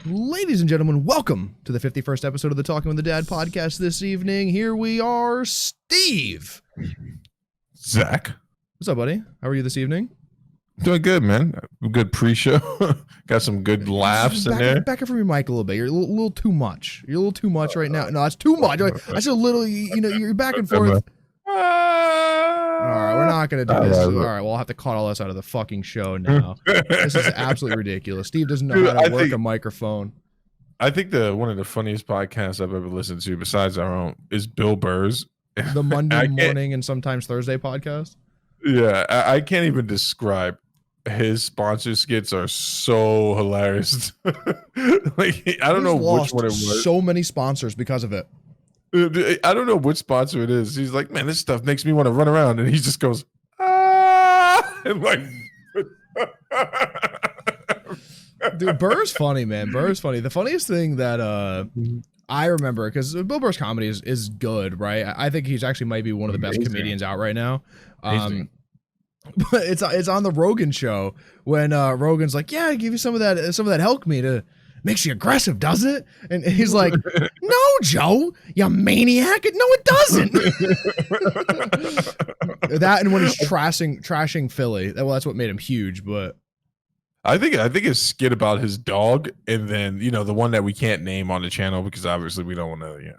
Ladies and gentlemen, welcome to the 51st episode of the Talking with the Dad podcast this evening. Here we are, Steve. Zach. What's up, buddy? How are you this evening? Doing good, man. Good pre-show. Got some good laughs in there. Back up from your mic a little bit. You're a little too much. You're a little too much right now. No, that's too much. I said a little, you're back and forth. All right, we're not going to do this. All right, well, I'll have to cut all this out of the fucking show now. This is absolutely ridiculous. Steve doesn't know how to work a microphone. I think one of the funniest podcasts I've ever listened to, besides our own, is Bill Burr's. The Monday morning and sometimes Thursday podcast? Yeah, I can't even describe. His sponsor skits are so hilarious. Like, I don't know which one it was. So many sponsors because of it. I don't know which sponsor it is. He's like, man, this stuff makes me want to run around, and he just goes, ah, and like, dude, Burr's funny, man. Burr's funny. The funniest thing that I remember, because Bill Burr's comedy is good, right? I think he's actually might be one of the best comedians out right now. But it's on the Rogan show when Rogan's like, yeah, I give you some of that elk meat. Makes you aggressive, doesn't it? And he's like, no, Joe, you maniac. No, it doesn't. That and when he's trashing Philly. Well, that's what made him huge. But I think his skit about his dog, and then the one that we can't name on the channel because obviously we don't want to,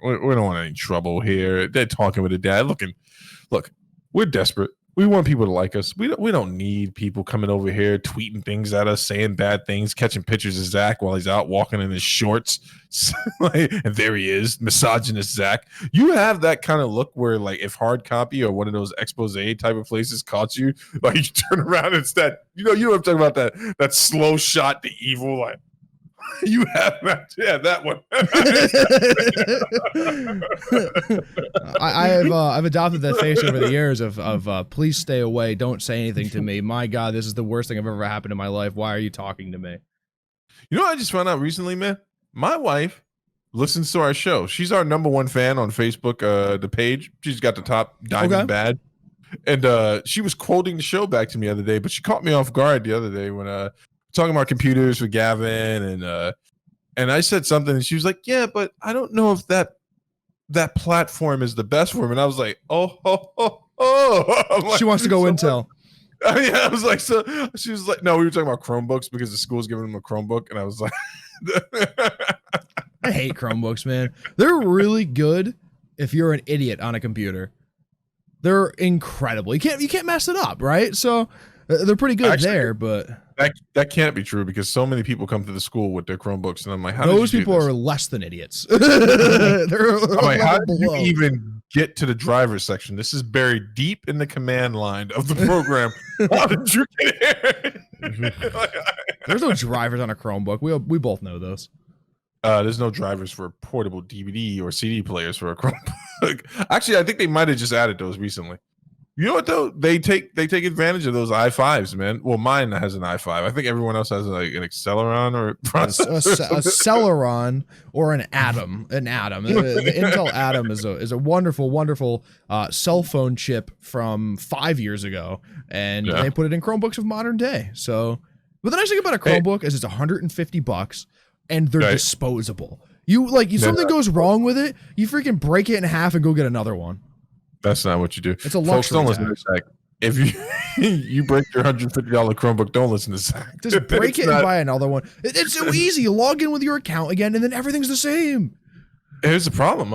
we don't want any trouble here. They're talking with a dad. Look, we're desperate. We want people to like us. We don't need people coming over here tweeting things at us, saying bad things, catching pictures of Zach while he's out walking in his shorts. And there he is, misogynist Zach. You have that kind of look where, like, if Hard Copy or one of those expose type of places caught you, like, you turn around and it's that, you know what I'm talking about, that slow shot, the evil, like, you have that, yeah, that one. I've adopted that face over the years of please stay away, don't say anything to me. My God, this is the worst thing I've ever happened in my life. Why are you talking to me? You know what I just found out recently, man? My wife listens to our show. She's our #1 fan on Facebook, the page. She's got the top diamond badge. And she was quoting the show back to me the other day, but she caught me off guard the other day when talking about computers with Gavin, and I said something, and she was like, "Yeah, but I don't know if that platform is the best for him." And I was like, "Oh." She wants to go Intel. Yeah, I was like, so she was like, "No, we were talking about Chromebooks because the school's giving them a Chromebook," and I was like, "I hate Chromebooks, man. They're really good if you're an idiot on a computer. They're incredible. You can't mess it up, right? So they're pretty good. Actually, there, but." That can't be true because so many people come to the school with their Chromebooks, and I'm like, those people are less than idiots. They're like, how did you even get to the driver's section? This is buried deep in the command line of the program. How did you get here? There's no drivers on a Chromebook. We both know those. There's no drivers for portable DVD or CD players for a Chromebook. Actually, I think they might have just added those recently. You know what though? They take advantage of those i5s, man. Well, mine has an i5. I think everyone else has like an Acceleron or a Celeron or an Atom. The Intel Atom is a wonderful cell phone chip from 5 years ago, and they put it in Chromebooks of modern day. So, but the nice thing about a Chromebook is it's $150, and they're disposable. Something goes wrong with it, you freaking break it in half and go get another one. That's not what you do. It's a luxury. Folks, don't listen to Zach. If you break your $150 Chromebook, don't listen to Zach. Just break it and buy another one. It's so easy. You log in with your account again, and then everything's the same. Here's the problem.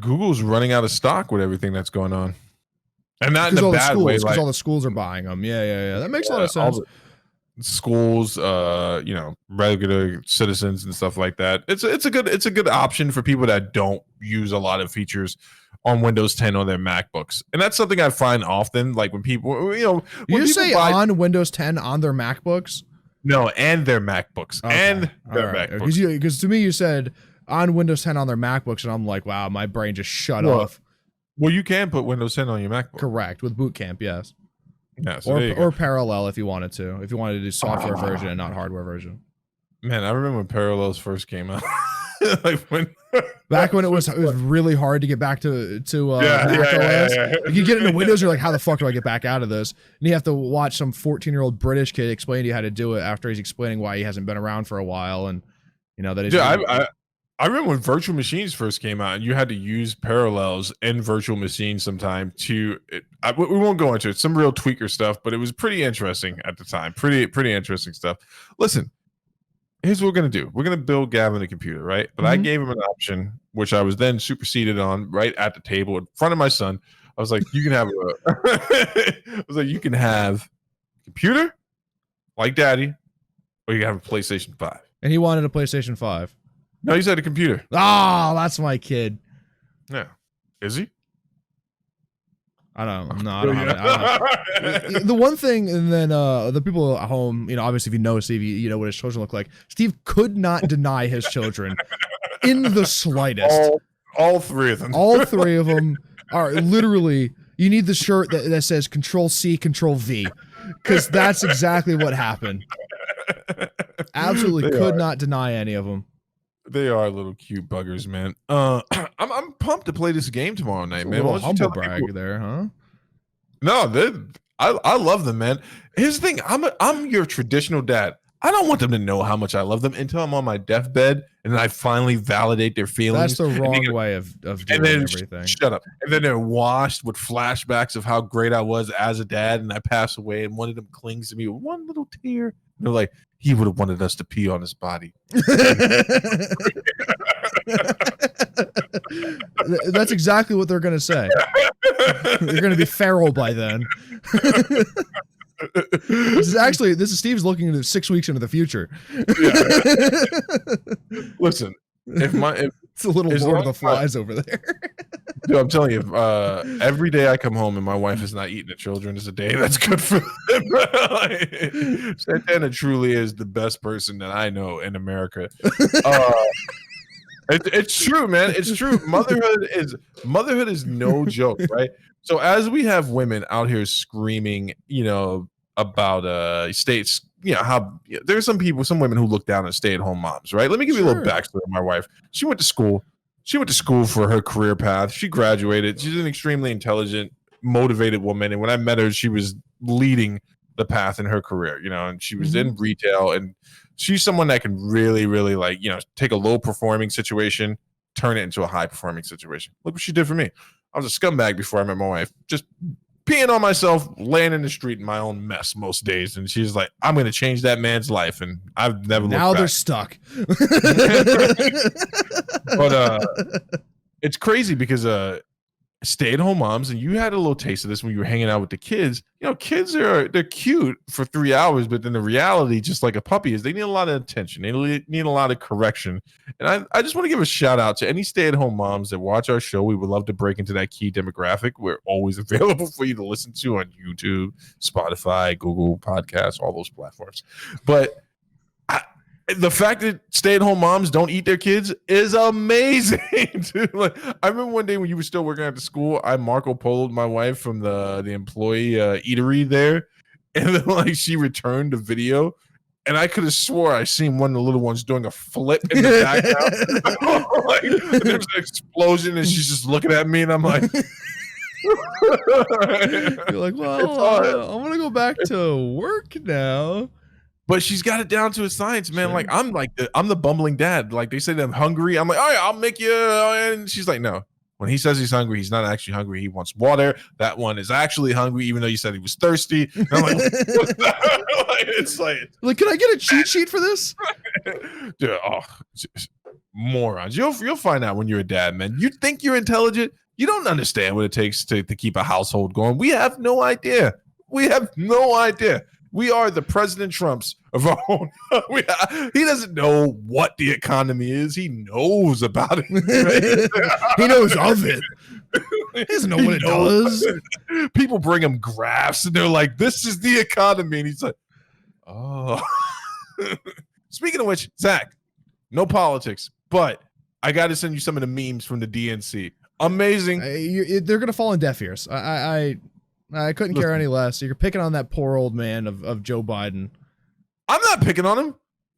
Google's running out of stock with everything that's going on, and not in a bad way. Because all the schools are buying them. Yeah. That makes a lot of sense. Schools, regular citizens and stuff like that. It's a good option for people that don't use a lot of features on Windows 10 on their MacBooks. And that's something I find often, like when people, you say on Windows 10 on their MacBooks? No, and their MacBooks. Okay. And their MacBooks. Because to me, you said on Windows 10 on their MacBooks, and I'm like, wow, my brain just shut off. Well, you can put Windows 10 on your MacBook. Correct, with Boot Camp, yes. Yeah, so or Parallel if you wanted to do software version and not hardware version. Man, I remember when Parallels first came out. like when back when it was really hard to get back to Mac OS. You get into Windows, you're like, how the fuck do I get back out of this? And you have to watch some 14-year-old British kid explain to you how to do it after he's explaining why he hasn't been around for a while, and that is. Yeah, I remember when virtual machines first came out, and you had to use Parallels in virtual machines sometime we won't go into it. Some real tweaker stuff, but it was pretty interesting at the time. Pretty interesting stuff. Listen, here's what we're going to do. We're going to build Gavin a computer, right? But I gave him an option, which I was then superseded on right at the table in front of my son. I was like, you can have you can have a computer like daddy, or you can have a PlayStation 5. And he wanted a PlayStation 5. No, he said a computer. Oh, that's my kid. Yeah. Is he? I don't know. The one thing, and then the people at home, obviously if you know Steve, you know what his children look like. Steve could not deny his children in the slightest. All three of them. All three of them are literally, you need the shirt that says Control C, Control V, because that's exactly what happened. Absolutely could not deny any of them. They are little cute buggers, man. I'm pumped to play this game tomorrow night, man. A little humble brag there, huh? No, I love them, man. Here's the thing: I'm your traditional dad. I don't want them to know how much I love them until I'm on my deathbed and then I finally validate their feelings. That's the wrong way of doing everything. Shut up. And then they're washed with flashbacks of how great I was as a dad, and I pass away, and one of them clings to me with one little tear. And they're like, he would have wanted us to pee on his body. That's exactly what they're going to say. You're going to be feral by then. This is Steve's looking into 6 weeks into the future. Listen, it's a little Lord of the Flies over there. Dude, I'm telling you, every day I come home and my wife is not eating the children is a day that's good for them. Santana truly is the best person that I know in America. It's true, man. It's true. Motherhood is no joke, right? So as we have women out here screaming, about states, how there's some women who look down on stay-at-home moms, right? Let me give you a little backstory on my wife. She went to school for her career path. She graduated. She's an extremely intelligent, motivated woman. And when I met her, she was leading the path in her career, and she was in retail, and she's someone that can really, really take a low performing situation, turn it into a high performing situation. Look what she did for me. I was a scumbag before I met my wife, just peeing on myself, laying in the street in my own mess most days. And she's like, I'm going to change that man's life. And I've never looked back. Now they're stuck. But it's crazy because stay-at-home moms, and you had a little taste of this when you were hanging out with the kids. Kids they're cute for 3 hours, but then the reality, just like a puppy, is they need a lot of attention. They need a lot of correction. And I just want to give a shout out to any stay-at-home moms that watch our show. We would love to break into that key demographic. We're always available for you to listen to on YouTube, Spotify, Google Podcasts, all those platforms. But the fact that stay-at-home moms don't eat their kids is amazing. Dude. I remember one day when you were still working at the school, I Marco Polo'd my wife from the employee eatery there, and then she returned the video, and I could have swore I seen one of the little ones doing a flip in the background. There's an explosion, and she's just looking at me, and I'm like. You're like, well, I'm gonna go back to work now. But she's got it down to a science, man. Sure. I'm the bumbling dad. Like they say that I'm hungry. I'm like, all right, I'll make you. And she's like, no. When he says he's hungry, he's not actually hungry. He wants water. That one is actually hungry, even though you said he was thirsty. And I'm like, what's that? It's like, can I get a cheat sheet for this? Dude, morons. You'll find out when you're a dad, man. You think you're intelligent. You don't understand what it takes to keep a household going. We have no idea. We are the President Trumps of our own. He doesn't know what the economy is. He knows about it. Right? He knows of it. He doesn't know what it does. People bring him graphs, and they're like, this is the economy. And he's like, oh. Speaking of which, Zach, no politics, but I got to send you some of the memes from the DNC. Amazing. They're going to fall on deaf ears. I couldn't care any less. You're picking on that poor old man of Joe Biden. I'm not picking on him.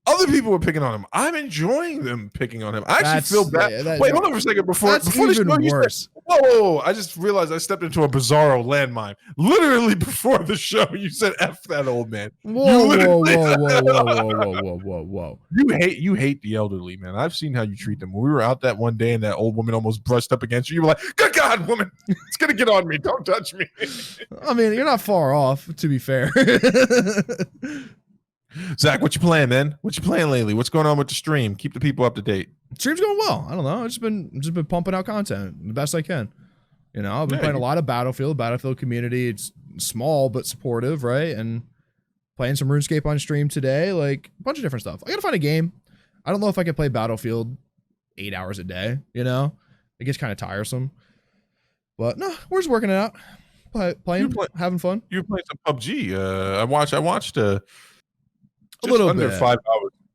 Other people were picking on him. I'm enjoying them picking on him. I actually feel bad. Wait, hold on for a second. Before even the show, worse. Whoa! I just realized I stepped into a bizarro landmine. Literally before the show, you said "F that old man." Whoa! You hate the elderly, man. I've seen how you treat them. When we were out that one day, and that old woman almost brushed up against you. You were like, "Good God, woman, it's gonna get on me. Don't touch me." I mean, you're not far off, to be fair. Zach, what you playing, man? What you playing lately? What's going on with the stream? Keep the people up to date. Stream's going well. I don't know. I've just been pumping out content the best I can. You know, I've been playing a lot of Battlefield community. It's small but supportive, right? And playing some RuneScape on stream today, like a bunch of different stuff. I gotta find a game. I don't know if I can play Battlefield 8 hours a day. You know, it gets kind of tiresome. But no, we're just working it out. Playing, having fun. You were playing some PUBG. I watched a little under bit.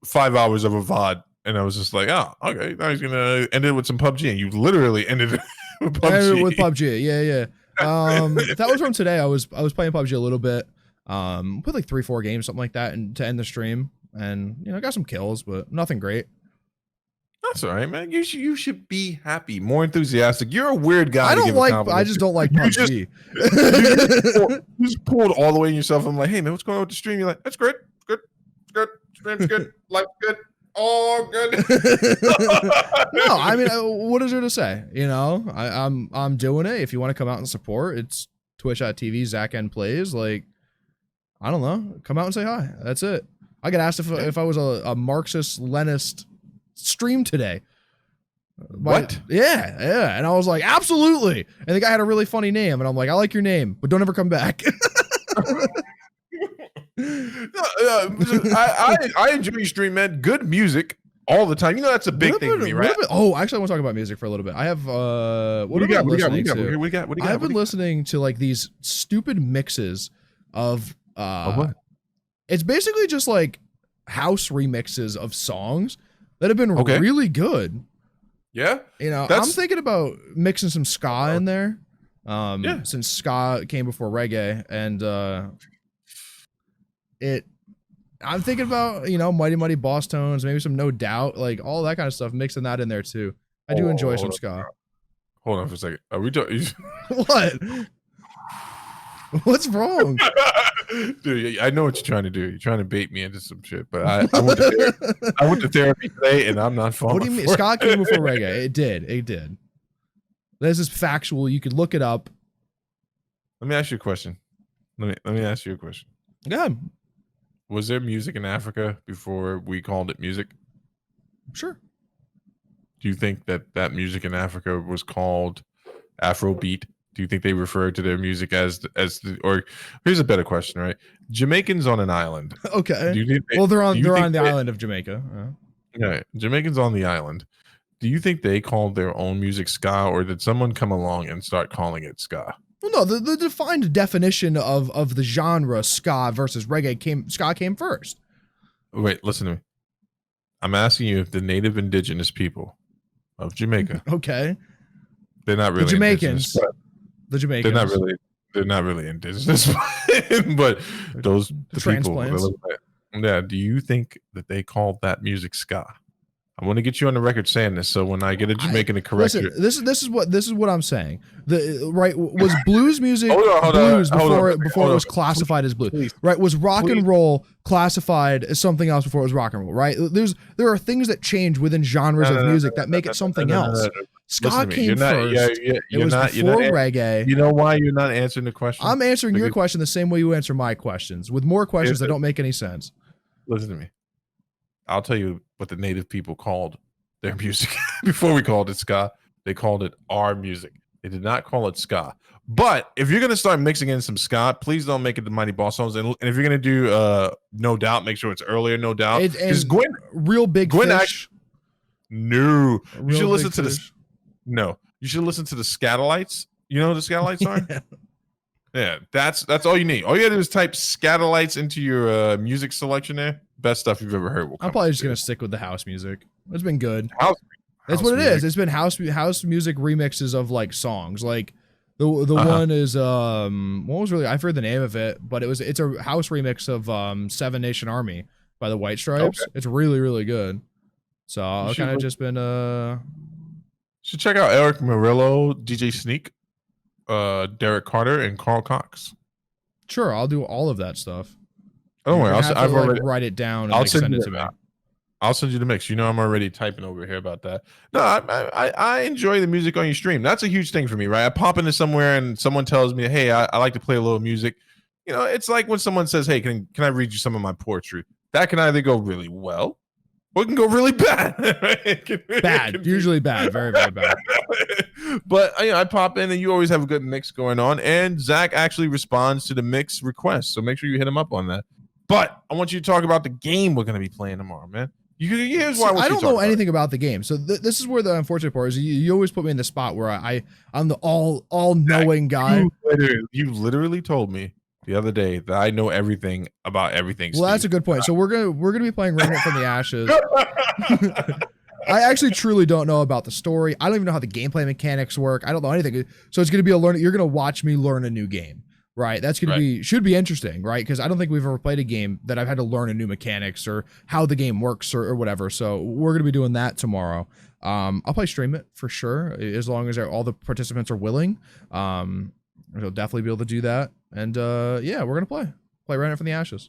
5 hours of a VOD, and I was just like, oh, okay, now he's gonna end it with some PUBG, and you literally ended it with PUBG. With PUBG, yeah. That was from today. I was playing PUBG a little bit. Put like 3-4 games, something like that, and to end the stream, and you know, I got some kills, but nothing great. That's all right, man. You should be happy, more enthusiastic. You're a weird guy. I just don't like PUBG. You just pulled all the way in yourself. I'm like, hey man, what's going on with the stream? You're like, that's great. Good. Stream's good. Life's good. All good. No, I mean, what is there to say? You know, I'm doing it. If you want to come out and support, it's twitch.tv ZachNPlays. Like, I don't know. Come out and say hi. That's it. I got asked if I was a Marxist-Leninist stream today. What? Yeah. And I was like, absolutely. And the guy had a really funny name. And I'm like, I like your name, but don't ever come back. I enjoy your stream, man. Good music all the time. You know that's a big thing for me, right? Oh, actually, I want to talk about music for a little bit. I have what do you got? I've been listening to like these stupid mixes of what? It's basically just like house remixes of songs that have been really good. Yeah, you know, I'm thinking about mixing some ska in there. Since ska came before reggae, and I'm thinking about, you know, Mighty Mighty Boss Tones, maybe some No Doubt, like all that kind of stuff, mixing that in there too. I do enjoy some ska. Hold on for a second. Are we talking? What? What's wrong? Dude, I know what you're trying to do. You're trying to bait me into some shit, but I went to therapy today, and I'm not falling. What do you mean? Ska came before reggae. It did. This is factual. You could look it up. Let me ask you a question. Let me ask you a question. Go ahead. Was there music in Africa before we called it music? Sure. Do you think that music in Africa was called Afrobeat? Do you think they referred to their music or here's a better question, right? Jamaicans on an island. Okay. They're on the island of Jamaica. Yeah. Jamaicans on the island. Do you think they called their own music ska, or did someone come along and start calling it ska? Well, no, the defined definition of the genre ska versus reggae ska came first. Wait, listen to me. I'm asking you if the native indigenous people of Jamaica. Okay. They're not really the Jamaicans. The Jamaicans. They're not really indigenous, but those the transplants. People. Yeah. Do you think that they called that music ska? I want to get you on the record saying this, so when I get a Jamaican to correct you, this is what I'm saying. Was blues music before it was classified as blues? Please. Right? Was rock and roll classified as something else before it was rock and roll? Right? There are things that change within genres of music that make it something else. Ska came first. It was before reggae. You know why you're not answering the question? I'm answering your question the same way you answer my questions, with more questions that don't make any sense. Listen to me. I'll tell you what the native people called their music before we called it ska. They called it our music. They did not call it ska. But if you're gonna start mixing in some ska, please don't make it the Mighty Boss Tones. And if you're gonna do No Doubt, make sure it's earlier No Doubt. Because Gwen, real big Gwen fish. No, you should listen to this. No, you should listen to the Scatolites. You know who the Scatolites are? Yeah, that's all you need. All you gotta do is type Scatolites into your music selection there. Best stuff you've ever heard. I'm probably just gonna stick with the house music. It's been good. That's what it music. is. It's been house music remixes of like songs. Like the one is what was really, I forget the name of it, but it's a house remix of Seven Nation Army by the White Stripes. It's really, really good. So I've kind of just been should check out Eric Murillo, DJ Sneak, Derek Carter, and Carl Cox. Sure, I'll do all of that stuff. Don't worry, I've already write it down and send it to me. I'll send you the mix. You know, I'm already typing over here about that. No, I enjoy the music on your stream. That's a huge thing for me, right? I pop into somewhere and someone tells me, hey, I like to play a little music. You know, it's like when someone says, hey, can I read you some of my poetry? That can either go really well or it can go really bad. Bad, usually bad, very, very bad. But I pop in and you always have a good mix going on. And Zach actually responds to the mix request. So make sure you hit him up on that. But I want you to talk about the game we're going to be playing tomorrow, man. Here's why I don't know anything about the game, so this is where the unfortunate part is. You always put me in the spot where I'm the all-knowing guy. You literally told me the other day that I know everything about everything. Well, Steve. That's a good point. So we're gonna be playing Remnant from the Ashes. I actually truly don't know about the story. I don't even know how the gameplay mechanics work. I don't know anything. So it's gonna be a learn. You're gonna watch me learn a new game. Right, that's gonna should be interesting, right? Because I don't think we've ever played a game that I've had to learn a new mechanics or how the game works or whatever. So we're gonna be doing that tomorrow. I'll probably stream it for sure, as long as all the participants are willing. We'll definitely be able to do that. And yeah, we're gonna play Remnant from the Ashes.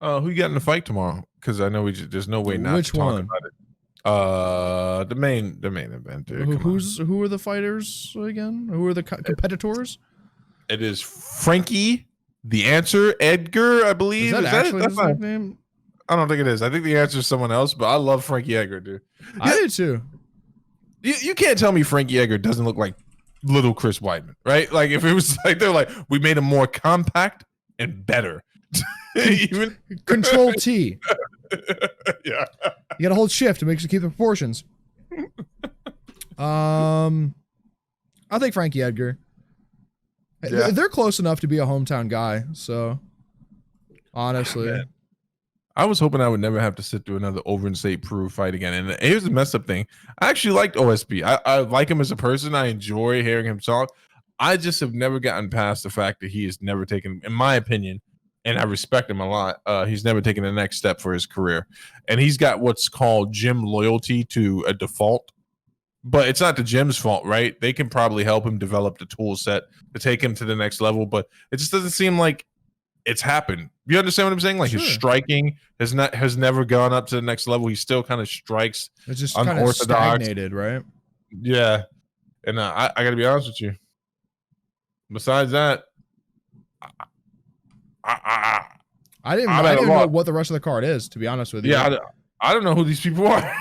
Who you got in the fight tomorrow? Because I know there's no way not to talk about it. The main event. Dude. Who are the fighters again? Who are the competitors? It is Frankie the Answer Edgar, I believe. Is that actually his nickname? I don't think it is. I think the answer is someone else, but I love Frankie Edgar, dude. I do too. You can't tell me Frankie Edgar doesn't look like little Chris Weidman, right? Like if it was like they're like, we made him more compact and better. Even Control T. Yeah. You gotta hold shift to keep the proportions. I'll take Frankie Edgar. Yeah. They're close enough to be a hometown guy, so honestly. I was hoping I would never have to sit through another over in state Peru fight again. And here's the messed up thing. I actually liked OSP. I like him as a person. I enjoy hearing him talk. I just have never gotten past the fact that he has never taken, in my opinion, and I respect him a lot, he's never taken the next step for his career. And he's got what's called gym loyalty to a default. But it's not the gym's fault, right? They can probably help him develop the tool set to take him to the next level, but it just doesn't seem like it's happened. You understand what I'm saying? Like His striking has never gone up to the next level. He still kind of strikes. It's just kind of stagnated, right? Yeah, and I got to be honest with you. Besides that, I didn't know what the rest of the card is. To be honest with you, yeah, I don't know who these people are,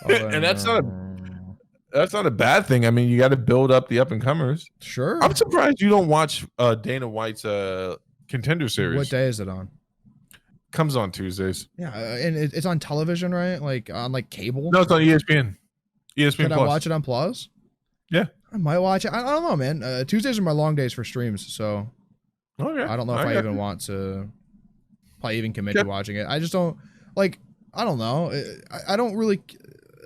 and that's not a bad thing. I mean, you got to build up the up and comers. Sure. I'm surprised you don't watch Dana White's Contender Series. What day is it on? Comes on Tuesdays. Yeah, and it's on television, right? Like on cable. No, it's on ESPN. ESPN Can Plus. I watch it on Plus? Yeah, I might watch it. I don't know, man. Tuesdays are my long days for streams, so okay. I don't know if I even want to probably even commit to watching it. I just don't like. I don't know. I don't really.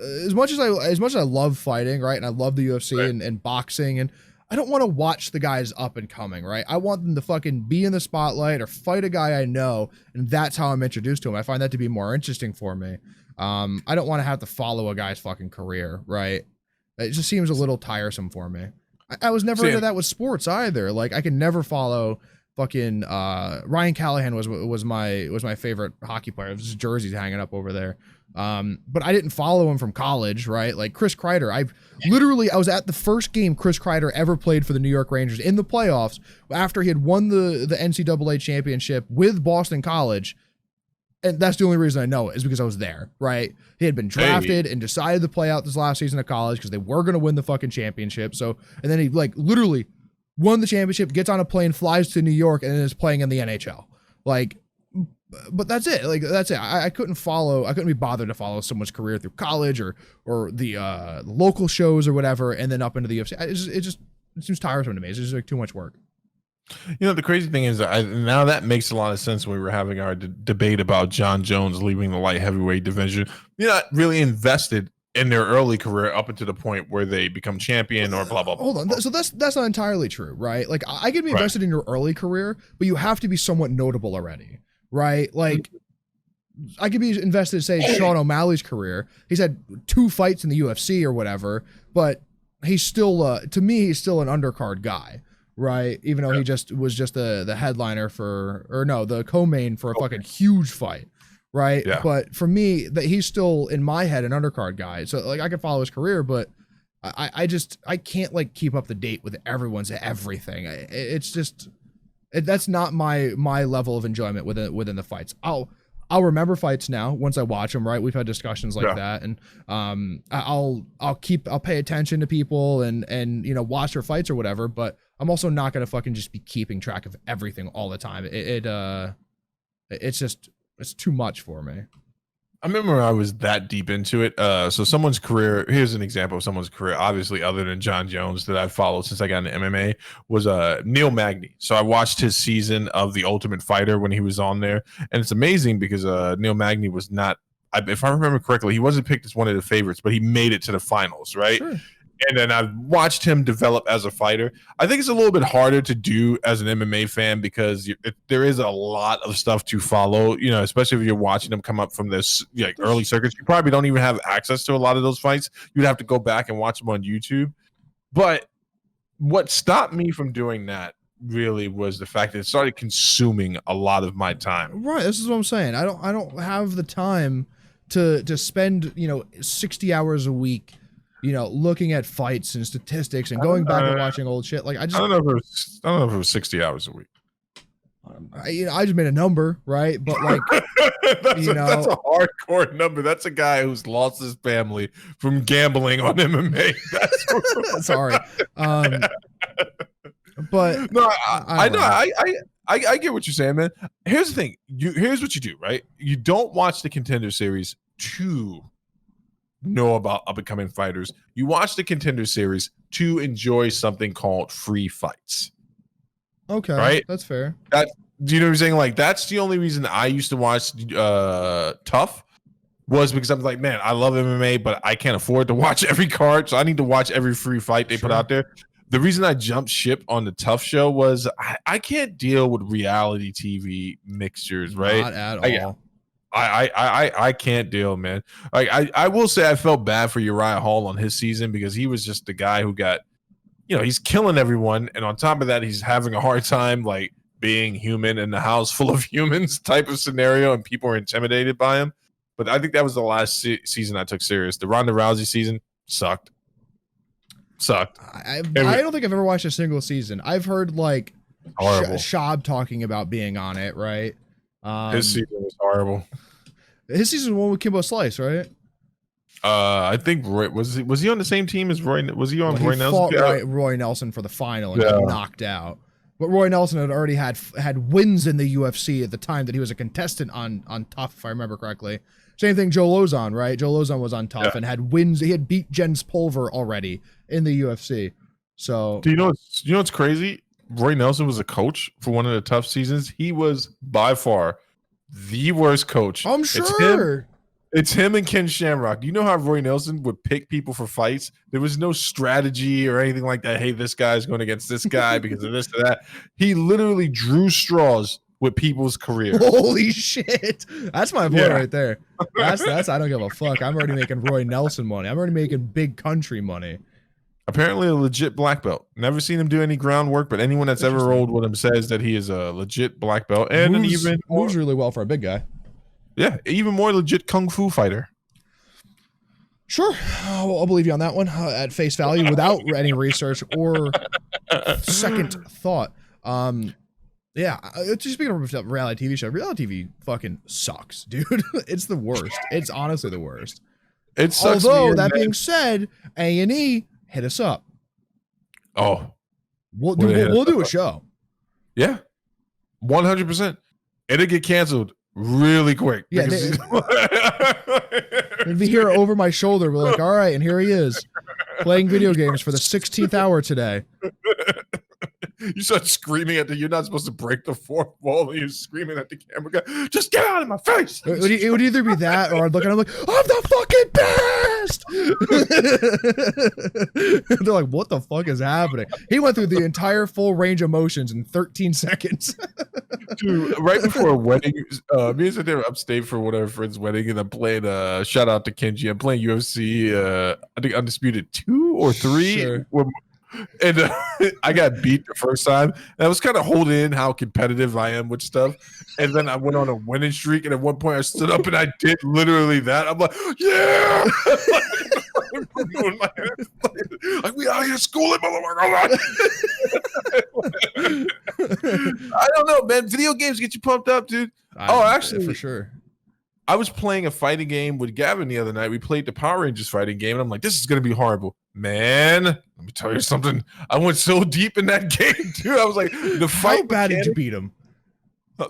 As much as I love fighting, right, and I love the UFC and boxing, and I don't want to watch the guys up and coming, right? I want them to fucking be in the spotlight or fight a guy I know, and that's how I'm introduced to him. I find that to be more interesting for me. I don't want to have to follow a guy's fucking career, right? It just seems a little tiresome for me. I was never into that with sports either. Like I could never follow fucking Ryan Callahan was my favorite hockey player. His jersey's hanging up over there. But I didn't follow him from college, right? Like Chris Kreider, I was at the first game Chris Kreider ever played for the New York Rangers in the playoffs after he had won the NCAA championship with Boston College. And that's the only reason I know it is because I was there, right? He had been drafted and decided to play out this last season of college because they were going to win the fucking championship. So, and then he literally won the championship, gets on a plane, flies to New York, and then is playing in the NHL. But that's it. That's it. I couldn't be bothered to follow someone's career through college or the local shows or whatever, and then up into the UFC. It seems tiresome to me. It's just too much work. You know, the crazy thing is now that makes a lot of sense when we were having our debate about John Jones leaving the light heavyweight division. You're not really invested in their early career up until the point where they become champion or blah, blah, blah. Hold on. So that's not entirely true, right? Like I can be invested in your early career, but you have to be somewhat notable already, right? Like I could be invested, say, in Sean O'Malley's career. He's had 2 fights in the UFC or whatever, but he's still, to me, he's still an undercard guy, right? Even though he was just the headliner the co-main for a fucking huge fight, right? Yeah. But for me, that he's still in my head an undercard guy. So like I could follow his career, but I can't like keep up to date with everyone's everything. It's just that's not my level of enjoyment within the fights. I'll remember fights now once I watch them, right? We've had discussions like that, and I'll pay attention to people and watch their fights or whatever. But I'm also not gonna fucking just be keeping track of everything all the time. It's too much for me. I remember I was that deep into it. So someone's career, here's an example of someone's career, obviously other than John Jones, that I've followed since I got into MMA, was Neil Magny. So I watched his season of The Ultimate Fighter when he was on there. And it's amazing because Neil Magny was not, if I remember correctly, he wasn't picked as one of the favorites, but he made it to the finals, right? Sure. And then I've watched him develop as a fighter. I think it's a little bit harder to do as an MMA fan because there is a lot of stuff to follow, especially if you're watching them come up from this early circuits. You probably don't even have access to a lot of those fights. You'd have to go back and watch them on YouTube. But what stopped me from doing that really was the fact that it started consuming a lot of my time. Right. This is what I'm saying. I don't have the time to spend, 60 hours a week looking at fights and statistics and going back and watching old shit. Like I don't know if it was 60 hours a week. I just made a number, right? But like, that's a hardcore number. That's a guy who's lost his family from gambling on MMA. Sorry. But no, I know. I get what you're saying, man. Here's the thing. Here's what you do, right? You don't watch the Contender Series to know about up-and-coming fighters. You watch the Contender Series to enjoy something called free fights. Okay, right? That's fair. Do you know what I'm saying? Like, that's the only reason I used to watch Tough, was because I'm like, man, I love MMA, but I can't afford to watch every card, so I need to watch every free fight they put out there. The reason I jumped ship on the Tough show was I can't deal with reality TV mixtures, right? Not at all. I can't deal, man. Like I will say I felt bad for Uriah Hall on his season because he was just the guy who got, he's killing everyone, and on top of that, he's having a hard time like being human in the house full of humans type of scenario, and people are intimidated by him. But I think that was the last season I took serious. The Ronda Rousey season sucked. I don't think I've ever watched a single season. I've heard like Shab talking about being on it, right? His season was horrible. His season one with Kimbo Slice, right? I think Roy was he on the same team as Roy? Was he on Roy Nelson? Fought Roy Nelson for the final and got knocked out. But Roy Nelson had already had wins in the UFC at the time that he was a contestant on Tough, if I remember correctly. Same thing, Joe Lozon, right? Joe Lozon was on Tough and had wins. He had beat Jens Pulver already in the UFC. So do you know what's crazy? Roy Nelson was a coach for one of the Tough seasons. He was by far the worst coach. I'm sure. It's him and Ken Shamrock. Do you know how Roy Nelson would pick people for fights? There was no strategy or anything like that. Hey, this guy's going against this guy because of this or that. He literally drew straws with people's careers. Holy shit. That's my boy right there. That's I don't give a fuck. I'm already making Roy Nelson money. I'm already making big country money. Apparently a legit black belt. Never seen him do any groundwork, but anyone that's ever rolled with him says that he is a legit black belt and moves really well for a big guy. Yeah, even more legit kung fu fighter. Sure, I'll believe you on that one at face value without any research or second thought. Just speaking of reality TV show, reality TV fucking sucks, dude. It's the worst. It's honestly the worst. It sucks. Although that being said, A&E hit us up. Oh, we'll do a show. Yeah, 100%. It'll get canceled really quick. Yeah, they'd be here over my shoulder. We're like, all right, and here he is playing video games for the 16th hour today. You start screaming at you're not supposed to break the fourth wall, and you're screaming at the camera guy, just get out of my face. It would either be that, or I'd look at him like, I'm the fucking best. They're like, what the fuck is happening? He went through the entire full range of motions in 13 seconds. Dude, right before a wedding, me and Santana were upstate for one of our friends' wedding, and I'm playing, shout out to Kenji, I'm playing UFC, I think Undisputed 2 or 3. Sure. And I got beat the first time, and I was kind of holding in how competitive I am with stuff. And then I went on a winning streak, and at one point I stood up and I did literally that. I'm like, yeah! Like, we out here schooling, motherfucker. I don't know, man. Video games get you pumped up, dude. Actually, for sure. I was playing a fighting game with Gavin the other night. We played the Power Rangers fighting game, and I'm like, this is going to be horrible. Man, let me tell you something. I went so deep in that game, dude. I was like, the fight. How bad did you beat him?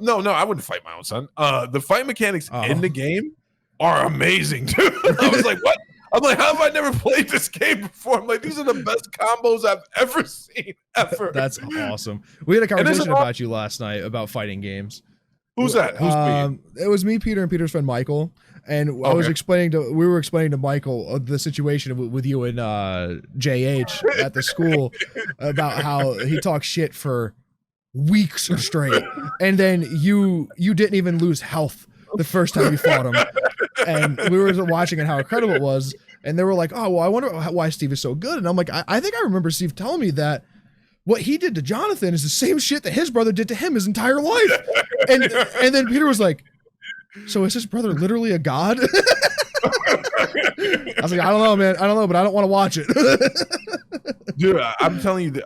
No, I wouldn't fight my own son. The fight mechanics in the game are amazing, dude. I was like, what? I'm like, how have I never played this game before? I'm like, these are the best combos I've ever seen, ever. That's awesome. We had a conversation about you last night about fighting games. Who's that? Who's me? It was me, Peter, and Peter's friend Michael. And we were explaining to Michael the situation with you and JH at the school about how he talked shit for weeks straight, and then you didn't even lose health the first time you fought him. And we were watching and how incredible it was. And they were like, oh, well, I wonder why Steve is so good. And I'm like, I think I remember Steve telling me that what he did to Jonathan is the same shit that his brother did to him his entire life. And then Peter was like, so is his brother literally a god? I was like, I don't know, man. I don't know, but I don't want to watch it. Dude, I'm telling you,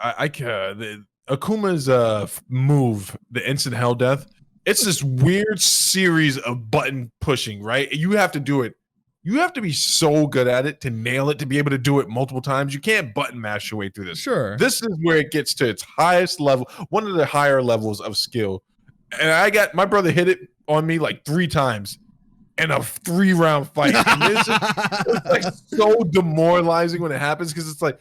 Akuma's move, the instant hell death, it's this weird series of button pushing, right? You have to do it. You have to be so good at it to nail it, to be able to do it multiple times. You can't button mash your way through this. Sure. This is where it gets to its highest level, one of the higher levels of skill. And my brother hit it on me like 3 times in a 3-round fight. It's like so demoralizing when it happens, because it's like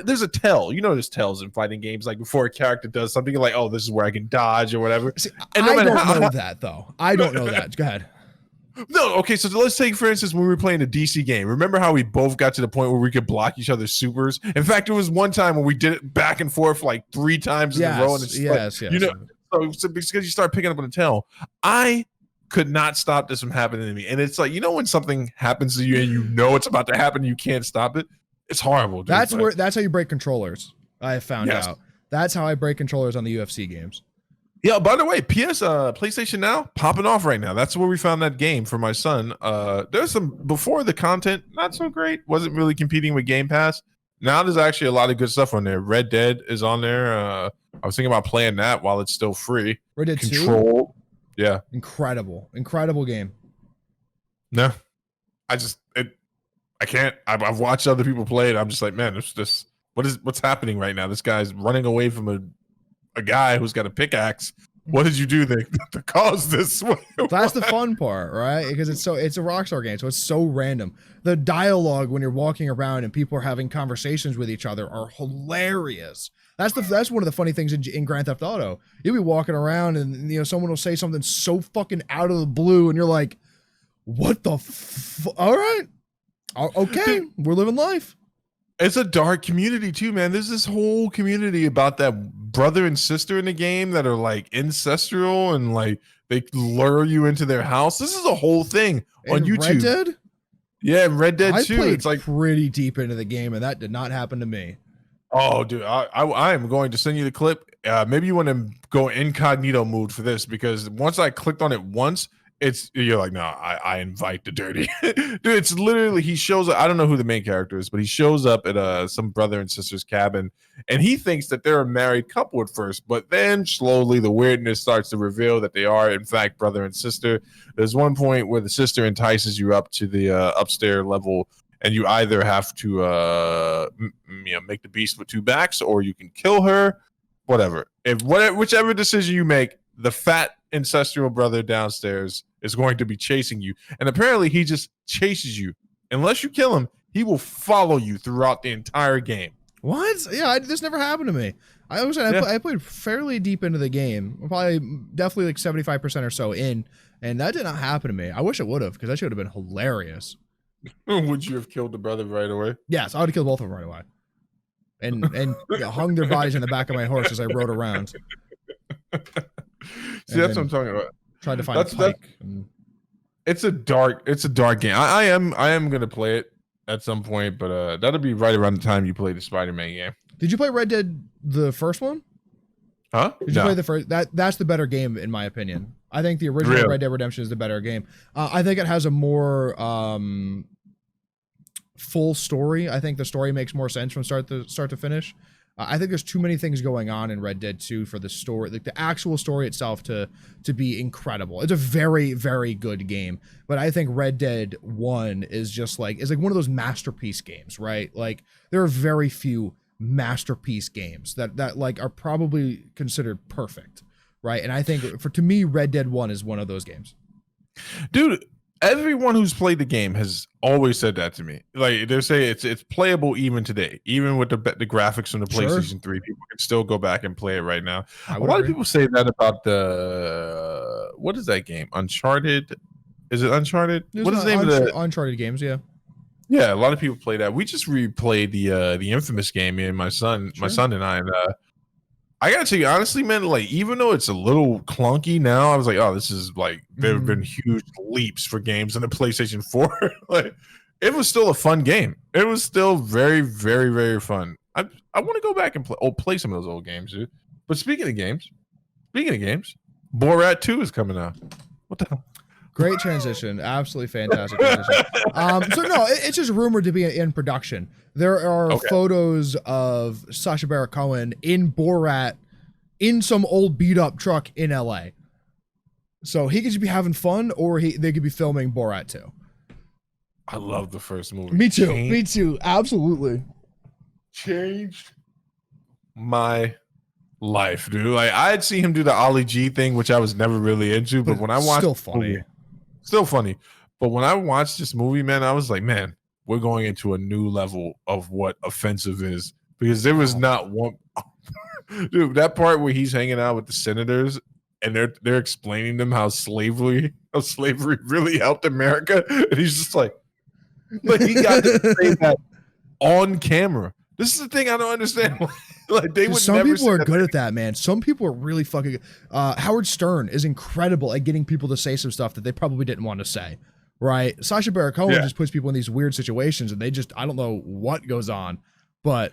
there's a tell. You know, there's tells in fighting games, like before a character does something, you're like, oh, this is where I can dodge or whatever. See, and I don't know that, though. I don't know that. Go ahead. No, okay, so let's take, for instance, when we were playing a DC game. Remember how we both got to the point where we could block each other's supers? In fact, it was one time when we did it back and forth like 3 times in a row. And it's yes. You know, so because you start picking up on the tell, I could not stop this from happening to me. And it's like, you know, when something happens to you and you know it's about to happen, you can't stop it. It's horrible, dude. That's how you break controllers. I have found out. That's how I break controllers on the UFC games. Yeah, by the way, PlayStation Now popping off right now. That's where we found that game for my son. There's some before the content not so great, wasn't really competing with Game Pass. Now there's actually a lot of good stuff on there. Red Dead is on there. I was thinking about playing that while it's still free. Red Dead Control, 2? Yeah, incredible game. No, I can't. I've watched other people play it. I'm just like, man, it's just what's happening right now? This guy's running away from a guy who's got a pickaxe. What did you do to cause this? That's the fun part, right? Because it's a Rockstar game, so it's so random. The dialogue when you're walking around and people are having conversations with each other are hilarious. That's one of the funny things in Grand Theft Auto. You'll be walking around and someone will say something so fucking out of the blue, and you're like, "What the? All right, okay, we're living life." It's a dark community too, man. There's this whole community about that brother and sister in the game that are like ancestral and like they lure you into their house. This is a whole thing on YouTube. Red Dead? Yeah, Red Dead I 2. Played it's like pretty deep into the game, and that did not happen to me. Oh, dude, I am going to send you the clip. Maybe you want to go incognito mode for this, because once I clicked on it once, you're like, no, I invite the dirty. Dude, it's literally, he shows up. I don't know who the main character is, but he shows up at some brother and sister's cabin, and he thinks that they're a married couple at first, but then slowly the weirdness starts to reveal that they are in fact brother and sister. There's one point where the sister entices you up to the upstairs level, and you either have to make the beast with 2 backs, or you can kill her. Whatever. Whichever decision you make, the fat ancestral brother downstairs is going to be chasing you. And apparently he just chases you. Unless you kill him, he will follow you throughout the entire game. What? Yeah, this never happened to me. I was I played fairly deep into the game, probably definitely like 75% or so in, and that did not happen to me. I wish it would have, because that should have been hilarious. Would you have killed the brother right away? Yes, I would have killed both of them right away, and hung their bodies in the back of my horse as I rode around. See, that's what I'm talking about. Tried to find a pike. It's a dark game. I am gonna play it at some point, but that'll be right around the time you play the Spider-Man game. Did you play Red Dead the first one? Huh? Did you play the first? That's the better game in my opinion. I think the original Red Dead Redemption is the better game. I think it has a more full story. I think the story makes more sense from start to finish. I think there's too many things going on in Red Dead 2 for the story, like the actual story itself, to be incredible. It's a very, very good game, but I think Red Dead 1 is just like one of those masterpiece games, right? Like there are very few masterpiece games that like are probably considered perfect, right? And I think to me, Red Dead 1 is one of those games. Dude, everyone who's played the game has always said that to me. Like they say it's playable even today, even with the graphics from the PlayStation 3. People can still go back and play it right now. A lot of people say that about the what is that game? Uncharted? Is it Uncharted? What is the name of the Uncharted games? Yeah. Yeah, a lot of people play that. We just replayed the Infamous game, me and my son and I, and I gotta tell you honestly, man, like even though it's a little clunky now, I was like, oh, this is like there have been huge leaps for games in the PlayStation 4. Like it was still a fun game. It was still very, very, very fun. I want to go back and play some of those old games, dude. But speaking of games, Borat 2 is coming out. What the hell? Great transition. Absolutely fantastic transition. So no, it's just rumored to be in production. There are photos of Sacha Baron Cohen in Borat in some old beat up truck in LA. So he could just be having fun, or they could be filming Borat 2. I love the first movie. Me too. Me too. Absolutely. Changed my life, dude. Like I had seen him do the Ollie G thing, which I was never really into, but when I watched Still funny. But when I watched this movie, man, I was like, man, we're going into a new level of what offensive is, because there was not one dude, that part where he's hanging out with the senators and they're explaining them how slavery really helped America, and he's just like he got to say that on camera. This is the thing I don't understand. Like they would. Some people are good at that, man. Some people are really fucking good. Howard Stern is incredible at getting people to say some stuff that they probably didn't want to say, right? Sacha Baron Cohen just puts people in these weird situations, and I don't know what goes on, but.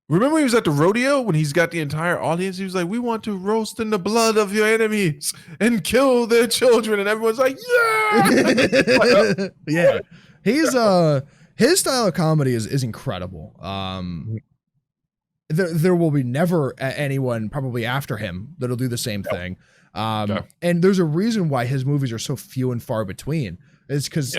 Remember he was at the rodeo when he's got the entire audience? He was like, we want to roast in the blood of your enemies and kill their children. And everyone's like, yeah. Yeah. He's his style of comedy is incredible. There will be never anyone probably after him that'll do the same thing. And there's a reason why his movies are so few and far between. It's because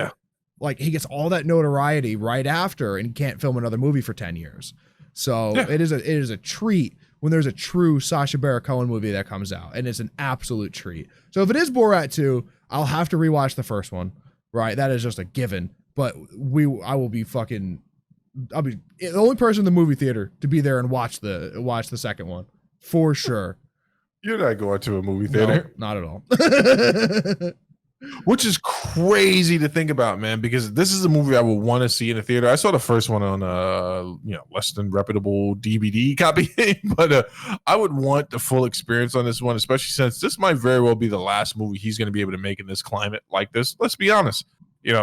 like he gets all that notoriety right after and can't film another movie for 10 years. So it is a treat when there's a true Sacha Baron Cohen movie that comes out, and it's an absolute treat. So if it is Borat 2, I'll have to rewatch the first one, right? That is just a given. But I'll be the only person in the movie theater to be there and watch the second one for sure. You're not going to a movie theater. No, not at all. Which is crazy to think about, man, because this is a movie I would want to see in a theater. I saw the first one on less than reputable DVD copy, but I would want the full experience on this one, especially since this might very well be the last movie he's going to be able to make in this climate like this. Let's be honest.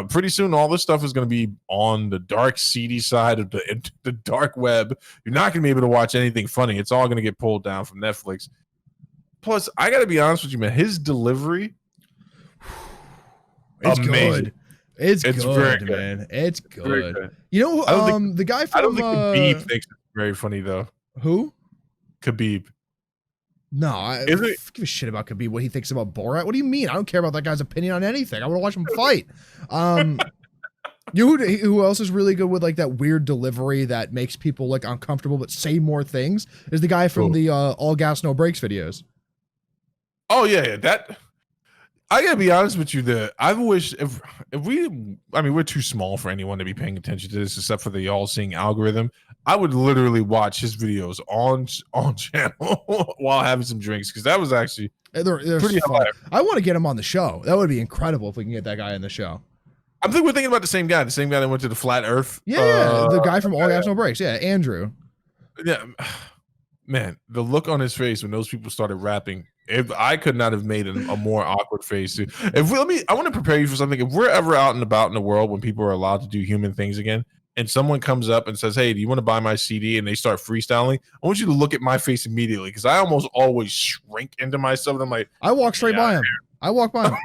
Pretty soon all this stuff is going to be on the dark, seedy side of the dark web. You're not going to be able to watch anything funny. It's all going to get pulled down from Netflix. Plus, I got to be honest with you, man. His delivery. It's amazing. Good. It's good, very good, man. It's good. Good. The guy from I don't think Khabib thinks it's very funny though. Who? Khabib. No, I don't give a shit about Khabib. What he thinks about Borat? What do you mean? I don't care about that guy's opinion on anything. I want to watch him fight. Who else is really good with like that weird delivery that makes people like uncomfortable but say more things? Is the guy from the All Gas No Brakes videos. Oh yeah, that. I gotta be honest with you. I wish we're too small for anyone to be paying attention to this, except for the all-seeing algorithm. I would literally watch his videos on channel while having some drinks because that was actually they're pretty fun. I want to get him on the show. That would be incredible if we can get that guy on the show. I think we're thinking about the same guy that went to the Flat Earth. Yeah, the guy from All Gas No Breaks. Yeah, Andrew. Yeah, man, the look on his face when those people started rapping. If I could not have made a more awkward face. I want to prepare you for something. If we're ever out and about in the world when people are allowed to do human things again, and someone comes up and says, "Hey, do you want to buy my CD?" and they start freestyling, I want you to look at my face immediately because I almost always shrink into myself. And I'm like, I walk straight by him. I walk by him.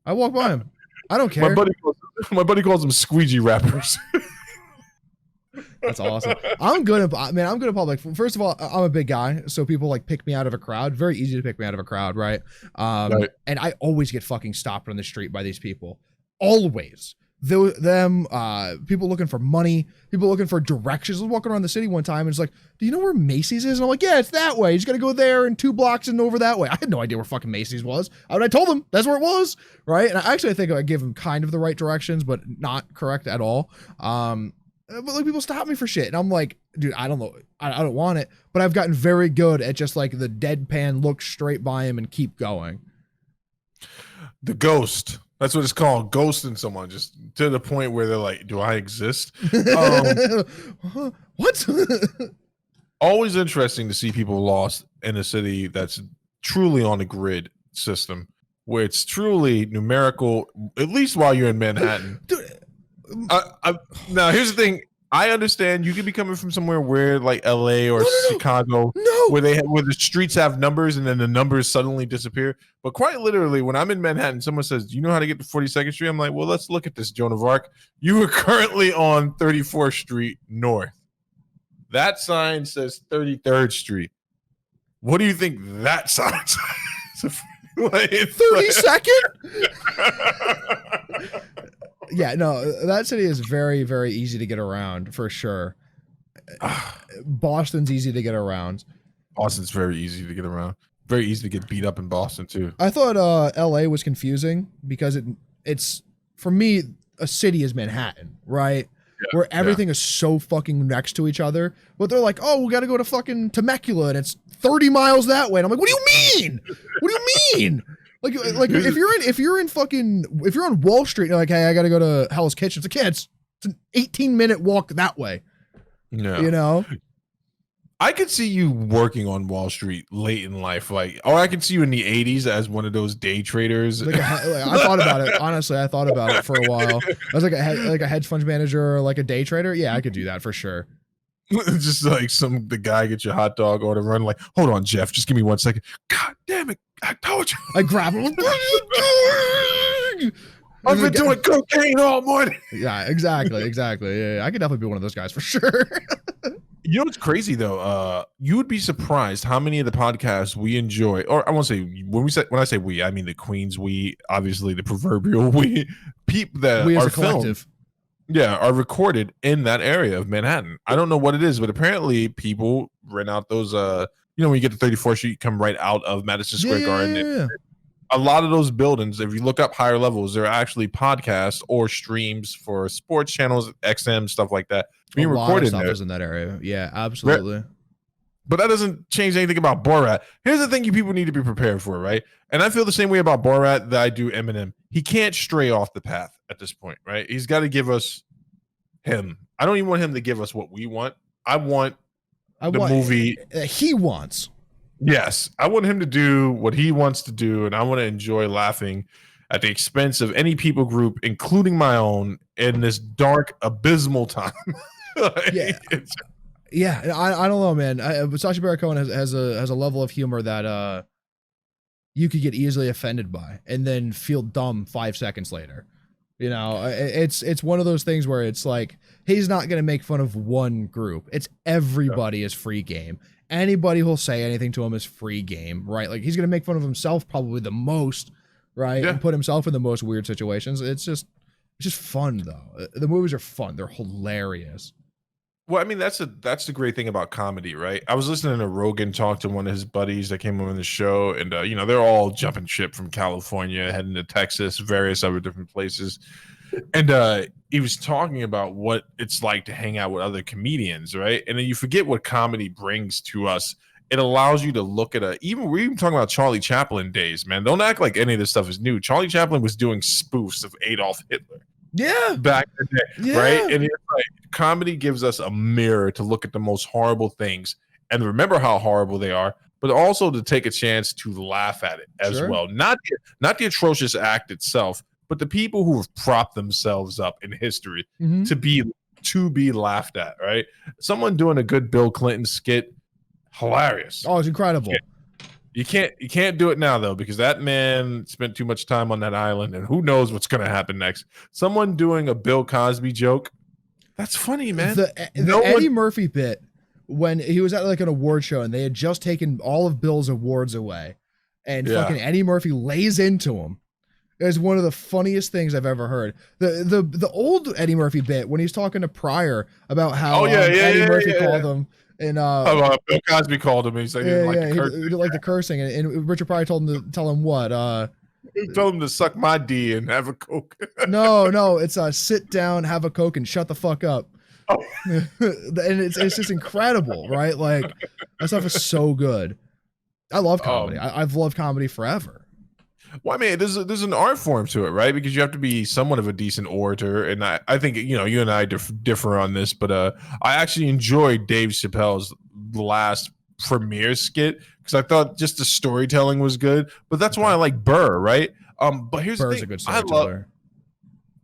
I walk by him. I don't care. My buddy calls them squeegee rappers. That's awesome. I'm good at public. First of all, I'm a big guy, so people like pick me out of a crowd. Very easy to pick me out of a crowd, right? Right. And I always get fucking stopped on the street by these people. Always. People looking for money, people looking for directions. I was walking around the city one time and it's like, do you know where Macy's is? And I'm like, yeah, it's that way. You just got to go there and 2 blocks and over that way. I had no idea where fucking Macy's was. I told them that's where it was, right? And I think I give them kind of the right directions, but not correct at all. But like people stop me for shit, and I'm like, dude, I don't know, I don't want it. But I've gotten very good at just like the deadpan, look straight by him and keep going. The ghost. That's what it's called, ghosting someone, just to the point where they're like, do I exist? What? Always interesting to see people lost in a city that's truly on a grid system, where it's truly numerical, at least while you're in Manhattan. Dude, now, here's the thing. I understand you could be coming from somewhere weird like LA or Chicago, where the streets have numbers and then the numbers suddenly disappear. But quite literally, when I'm in Manhattan, someone says, "Do you know how to get to 42nd Street?" I'm like, "Well, let's look at this, Joan of Arc. You are currently on 34th Street North. That sign says 33rd Street. What do you think that sign says?" 32nd? Yeah, no, that city is very, very easy to get around for sure. Boston's easy to get around. Boston's very easy to get around. Very easy to get beat up in Boston too. I thought LA was confusing because it's for me, a city is Manhattan, right? Yeah, where everything is so fucking next to each other. But they're like, oh, we got to go to fucking Temecula and it's 30 miles that way. And I'm like, what do you mean? What do you mean? Like if you're on Wall Street, you're like, hey, I got to go to Hell's Kitchen. It's like, yeah, it's an 18-minute walk that way. No. You know? I could see you working on Wall Street late in life, or I could see you in the 80s as one of those day traders. I thought about it. Honestly, I thought about it for a while. I was like a hedge fund manager or like a day trader. Yeah, I could do that for sure. Just like the guy gets your hot dog or to run like, hold on, Jeff, just give me 1 second. God damn it, I told you. I grab him. What are you doing? I've been doing cocaine all morning. Yeah, exactly. Yeah, I could definitely be one of those guys for sure. You know what's crazy though? You would be surprised how many of the podcasts we enjoy, or I won't say when I say we, I mean the Queens we, obviously the proverbial we, people that we as are a collective. Are recorded in that area of Manhattan. I don't know what it is, but apparently people rent out those when you get to 34th Street, you come right out of Madison Square Garden. Yeah. A lot of those buildings, if you look up higher levels, they're actually podcasts or streams for sports channels, XM, stuff like that. Being recorded stuff is in that area. Yeah, absolutely. But that doesn't change anything about Borat. Here's the thing you people need to be prepared for, right? And I feel the same way about Borat that I do Eminem. He can't stray off the path at this point, right? He's got to give us him. I don't even want him to give us what we want. I want the movie he wants. Yes. I want him to do what he wants to do, and I want to enjoy laughing at the expense of any people group, including my own, in this dark, abysmal time. Yeah, I don't know, man. Sacha Baron Cohen has a level of humor that you could get easily offended by, and then feel dumb 5 seconds later. You know, it's one of those things where it's like he's not gonna make fun of one group. It's everybody is free game. Anybody who'll say anything to him is free game, right? Like he's gonna make fun of himself probably the most, right? Yeah. And put himself in the most weird situations. It's just fun though. The movies are fun. They're hilarious. Well, I mean, that's the great thing about comedy, right? I was listening to Rogan talk to one of his buddies that came on the show, and they're all jumping ship from California, heading to Texas, various other different places. And he was talking about what it's like to hang out with other comedians, right? And then you forget what comedy brings to us. It allows you to look at we're even talking about Charlie Chaplin days, man. Don't act like any of this stuff is new. Charlie Chaplin was doing spoofs of Adolf Hitler. Yeah. Back in the day, right? And it's like comedy gives us a mirror to look at the most horrible things and remember how horrible they are, but also to take a chance to laugh at it as well. Not the atrocious act itself, but the people who have propped themselves up in history to be laughed at, right? Someone doing a good Bill Clinton skit, hilarious. Oh, it's incredible. You can't do it now though, because that man spent too much time on that island, and who knows what's going to happen next. Someone doing a Bill Cosby joke, that's funny, man. The Eddie Murphy bit when he was at like an award show and they had just taken all of Bill's awards away, and fucking Eddie Murphy lays into him. It's one of the funniest things I've ever heard. The old Eddie Murphy bit when he's talking to Pryor about how Eddie Murphy called him. And Bill Cosby called him. And he said he didn't like the cursing. And Richard Pryor told him to tell him what? Tell him to suck my D and have a Coke. no, it's sit down, have a Coke, and shut the fuck up. Oh. And it's just incredible, right? Like that stuff is so good. I love comedy. I've loved comedy forever. Well, I mean, there's an art form to it, right? Because you have to be somewhat of a decent orator, and I think you and I differ on this, but I actually enjoyed Dave Chappelle's last premiere skit because I thought just the storytelling was good. But that's why I like Burr, right? But here's Burr's the thing: a good storyteller.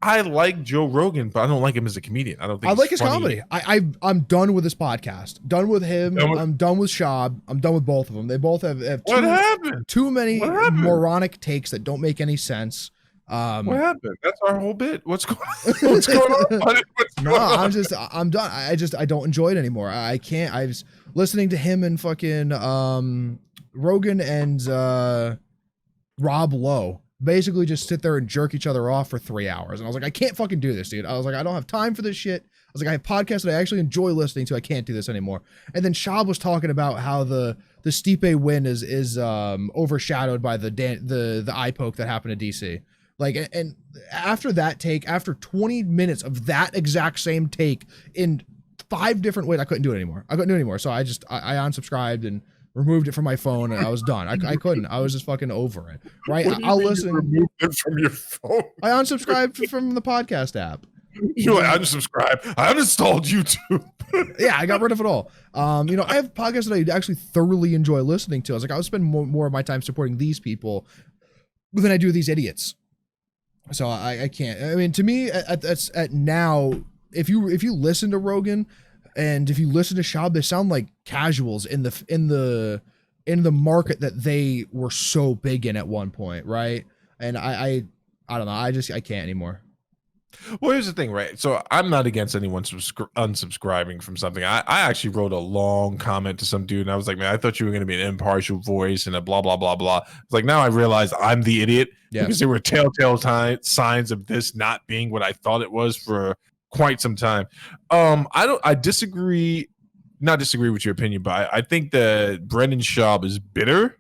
I like Joe Rogan, but I don't like him as a comedian. I don't think I like his comedy. I'm done with this podcast. Done with him. I'm done with Shab. I'm done with both of them. They both have too many moronic takes that don't make any sense. What happened? That's our whole bit. What's going on? I'm done. I don't enjoy it anymore. I can't. I was listening to him and fucking Rogan and Rob Lowe basically just sit there and jerk each other off for 3 hours. And I was like, I can't fucking do this, dude. I was like, I don't have time for this shit. I was like, I have podcasts that I actually enjoy listening to. I can't do this anymore. And then Shab was talking about how the Stipe win is overshadowed by the eye poke that happened to DC. Like, and after that take, after 20 minutes of that exact same take in 5 different ways, I couldn't do it anymore. So I unsubscribed and removed it from my phone, and I was done. I couldn't. I was just fucking over it. Right? I'll listen. You removed it from your phone. I unsubscribed from the podcast app. You like unsubscribe? I uninstalled YouTube. Yeah, I got rid of it all. I have podcasts that I actually thoroughly enjoy listening to. I was like, I would spend more of my time supporting these people than I do these idiots. So I can't. I mean, to me, at now, if you listen to Rogan and if you listen to Shab, they sound like casuals in the market that they were so big in at one point, right? And I don't know. I can't anymore. Well, here's the thing, right? So I'm not against anyone unsubscribing from something. I actually wrote a long comment to some dude, and I was like, man, I thought you were going to be an impartial voice and a blah, blah, blah, blah. It's like, now I realize I'm the idiot because there were telltale signs of this not being what I thought it was for quite some time. I disagree, not disagree with your opinion, but I think that Brendan Schaub is bitter,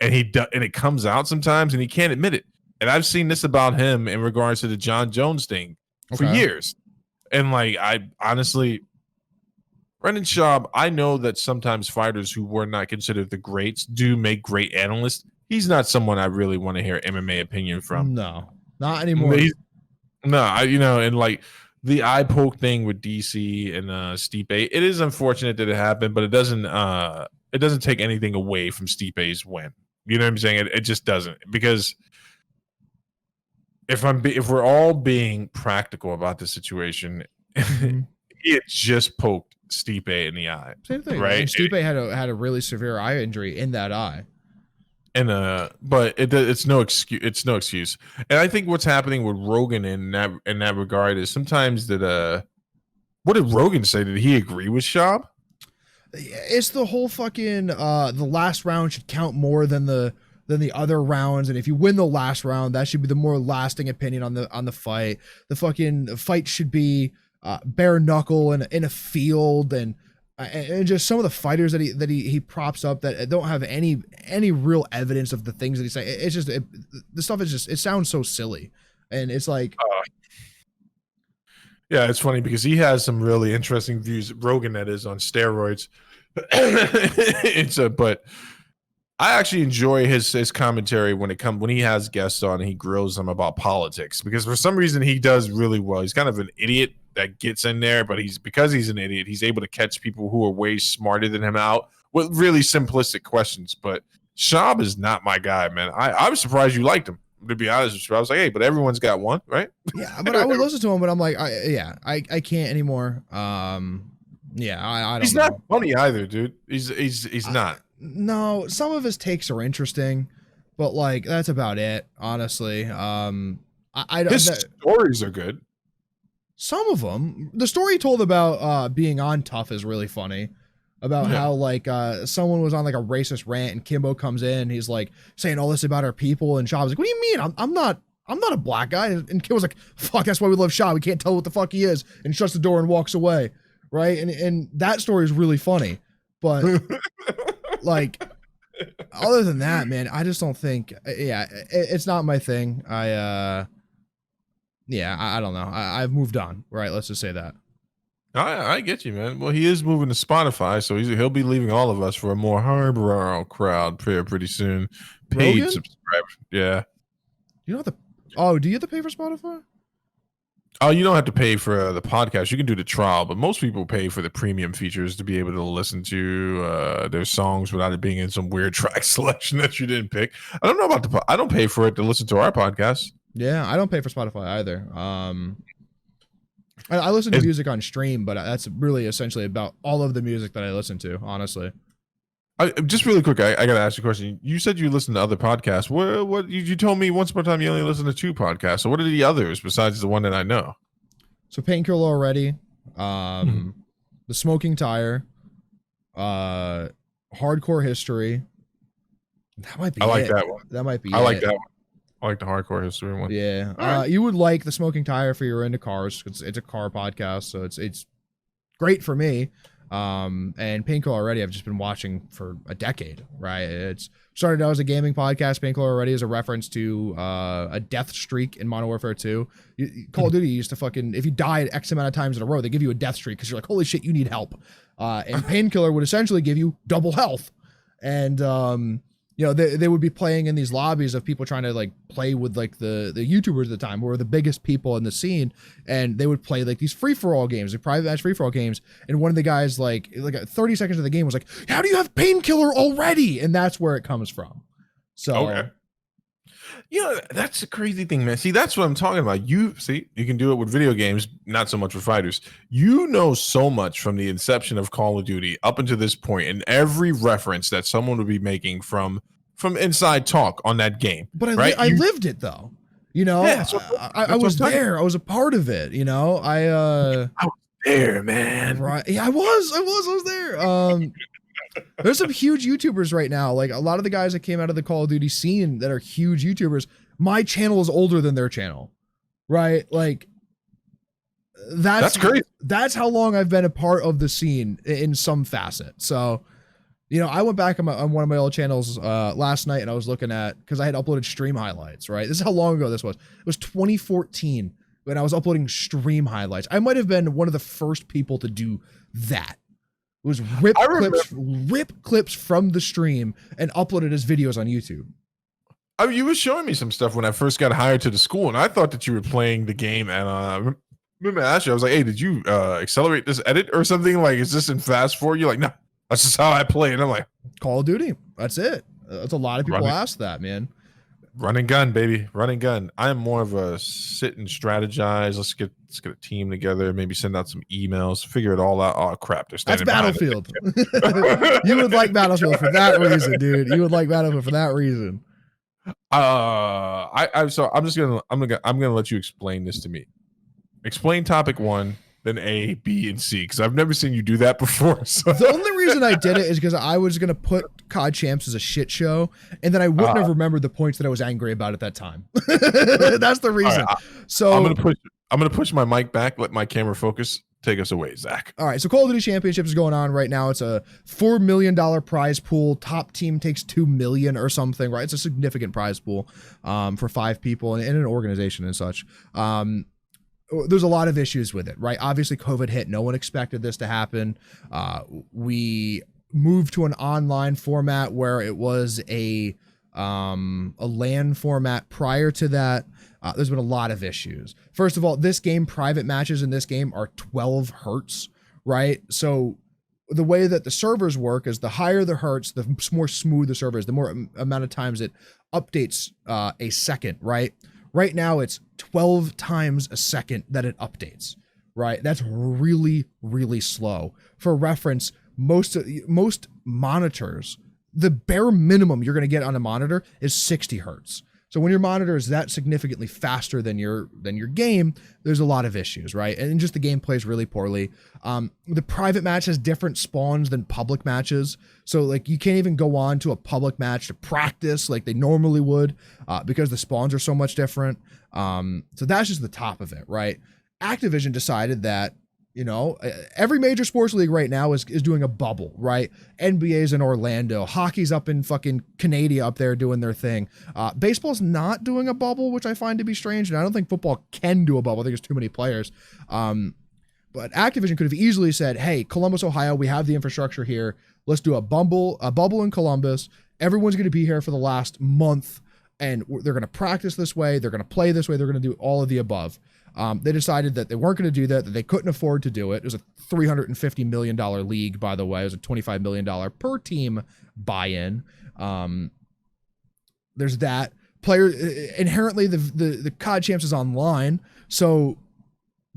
and it comes out sometimes, and he can't admit it. And I've seen this about him in regards to the John Jones thing for years. And like, I honestly, Brendan Schaub, I know that sometimes fighters who were not considered the greats do make great analysts. He's not someone I really want to hear MMA opinion from. No, not anymore. And like the eye poke thing with DC and Stipe, it is unfortunate that it happened, but it doesn't take anything away from Stipe's win. You know what I'm saying? It just doesn't, because if we're all being practical about the situation, it just poked Stipe in the eye. Same thing, right? And Stipe had a really severe eye injury in that eye. And but it's no excuse. It's no excuse. And I think what's happening with Rogan in that regard is sometimes that what did Rogan say? Did he agree with Schaub? It's the whole fucking the last round should count more than the other rounds, and if you win the last round, that should be the more lasting opinion on the fight. The fucking fight should be bare knuckle in a field, and just some of the fighters that he props up that don't have any real evidence of the things that he's saying. It's just the stuff is just, it sounds so silly, and it's like Yeah, it's funny because he has some really interesting views. Rogan, that is, on steroids. But I actually enjoy his commentary when he has guests on and he grills them about politics, because for some reason he does really well. He's kind of an idiot that gets in there, but because he's an idiot, he's able to catch people who are way smarter than him out with really simplistic questions. But Shab is not my guy, man. I was surprised you liked him, to be honest with you. I was like, hey, but everyone's got one, right? Yeah, but I would listen to him, but I'm like, I can't anymore. I don't. He's not funny either, dude. He's not. No, some of his takes are interesting, but like that's about it, honestly. His stories are good. Some of them, the story he told about being on Tough is really funny. About how like someone was on like a racist rant and Kimbo comes in and he's like saying all this about our people, and Shaw's like, what do you mean? I'm not a black guy. And Kimbo's like, fuck, that's why we love Shaw. We can't tell what the fuck he is, and shuts the door and walks away. Right. And that story is really funny. But like, other than that, man, I just don't think, it's not my thing. I don't know. I've moved on. Right. Let's just say that. I get you, man. Well, he is moving to Spotify, so he'll be leaving all of us for a more highbrow crowd pretty soon. Paid subscribers. Yeah. You don't have to. Do you have to pay for Spotify? Oh, you don't have to pay for the podcast. You can do the trial, but most people pay for the premium features to be able to listen to their songs without it being in some weird track selection that you didn't pick. I don't know about I don't pay for it to listen to our podcast. Yeah, I don't pay for Spotify either. I listen to music on stream, but that's really essentially about all of the music that I listen to, honestly. Just really quick, I got to ask you a question. You said you listen to other podcasts. What you told me once upon a time you only listen to 2 podcasts. So what are the others besides the one that I know? So Painkiller Already, The Smoking Tire, Hardcore History. That might be. I like that one. That might be. I like that one. I like the Hardcore History one. Yeah. Right. You would like The Smoking Tire if you're into cars. It's a car podcast, so it's great for me. And Painkiller Already, I've just been watching for a decade, right? It's started out as a gaming podcast. Painkiller Already is a reference to a death streak in Modern Warfare 2. Call of Duty used to fucking, if you died X amount of times in a row, they give you a death streak because you're like, holy shit, you need help. And Painkiller would essentially give you double health. And they would be playing in these lobbies of people trying to like play with like the YouTubers at the time, who were the biggest people in the scene, and they would play like these free-for-all games, like private match free-for-all games. And one of the guys, like 30 seconds of the game, was like, how do you have Painkiller already? And that's where it comes from. So okay. That's a crazy thing, man. See, that's what I'm talking about. You can do it with video games, not so much with fighters. You know so much from the inception of Call of Duty up until this point, and every reference that someone would be making from inside talk on that game. But I lived it though. I was there. I was a part of it. I was there, man. Right? Yeah, I was there. There's some huge YouTubers right now. Like a lot of the guys that came out of the Call of Duty scene that are huge YouTubers. My channel is older than their channel, right? Like that's crazy. That's how long I've been a part of the scene in some facet. So, I went back on one of my old channels last night, and I was looking at, because I had uploaded stream highlights, right? This is how long ago this was. It was 2014 when I was uploading stream highlights. I might have been one of the first people to do that. It was rip clips from the stream and upload it as videos on YouTube. You were showing me some stuff when I first got hired to the school, and I thought that you were playing the game. And remember, I asked you, I was like, "Hey, did you accelerate this edit or something? Like, is this in fast forward?" You're like, "No, that's just how I play." And I'm like, "Call of Duty. That's it." That's a lot of people ask that, man. Run and gun, baby. Run and gun. I am more of a sit and strategize. Let's get a team together. Maybe send out some emails. Figure it all out. Oh crap! That's Battlefield. You would like Battlefield for that reason, dude. You would like Battlefield for that reason. So I'm gonna let you explain this to me. Explain topic 1, then A, B, and C, because I've never seen you do that before. So. The only reason I did it is because I was gonna put COD Champs as a shit show, and then I wouldn't have remembered the points that I was angry about at that time. That's the reason. Right, so I'm gonna push my mic back, let my camera focus. Take us away, Zach. All right, so Call of Duty Championships is going on right now. It's a $4 million prize pool. Top team takes $2 million or something, right? It's a significant prize pool for 5 people in an organization and such. there's a lot of issues with it, right? Obviously, COVID hit. No one expected this to happen. We moved to an online format where it was a LAN format prior to that. There's been a lot of issues. First of all, this game, private matches in this game are 12 hertz, right? So the way that the servers work is the higher the hertz, the more smooth the server is, the more amount of times it updates a second, right? Right now, it's 12 times a second that it updates, right? That's really, really slow. For reference, most monitors, the bare minimum you're going to get on a monitor is 60 hertz. So when your monitor is that significantly faster than your game, there's a lot of issues, right? And just the game plays really poorly. The private match has different spawns than public matches. So like you can't even go on to a public match to practice like they normally would because the spawns are so much different. So that's just the top of it, right? Activision decided that, you know, every major sports league right now is doing a bubble, right? NBA's in Orlando, hockey's up in fucking Canada up there doing their thing. Baseball's not doing a bubble, which I find to be strange, and I don't think football can do a bubble. I think there's too many players. But Activision could have easily said, "Hey, Columbus, Ohio, we have the infrastructure here. Let's do a bubble in Columbus. Everyone's going to be here for the last month, and they're going to practice this way. They're going to play this way. They're going to do all of the above." They decided that they weren't going to do that they couldn't afford to do it. It was a $350 million league, by the way. It was a $25 million per team buy-in. There's that. Inherently, the COD Champs is online, so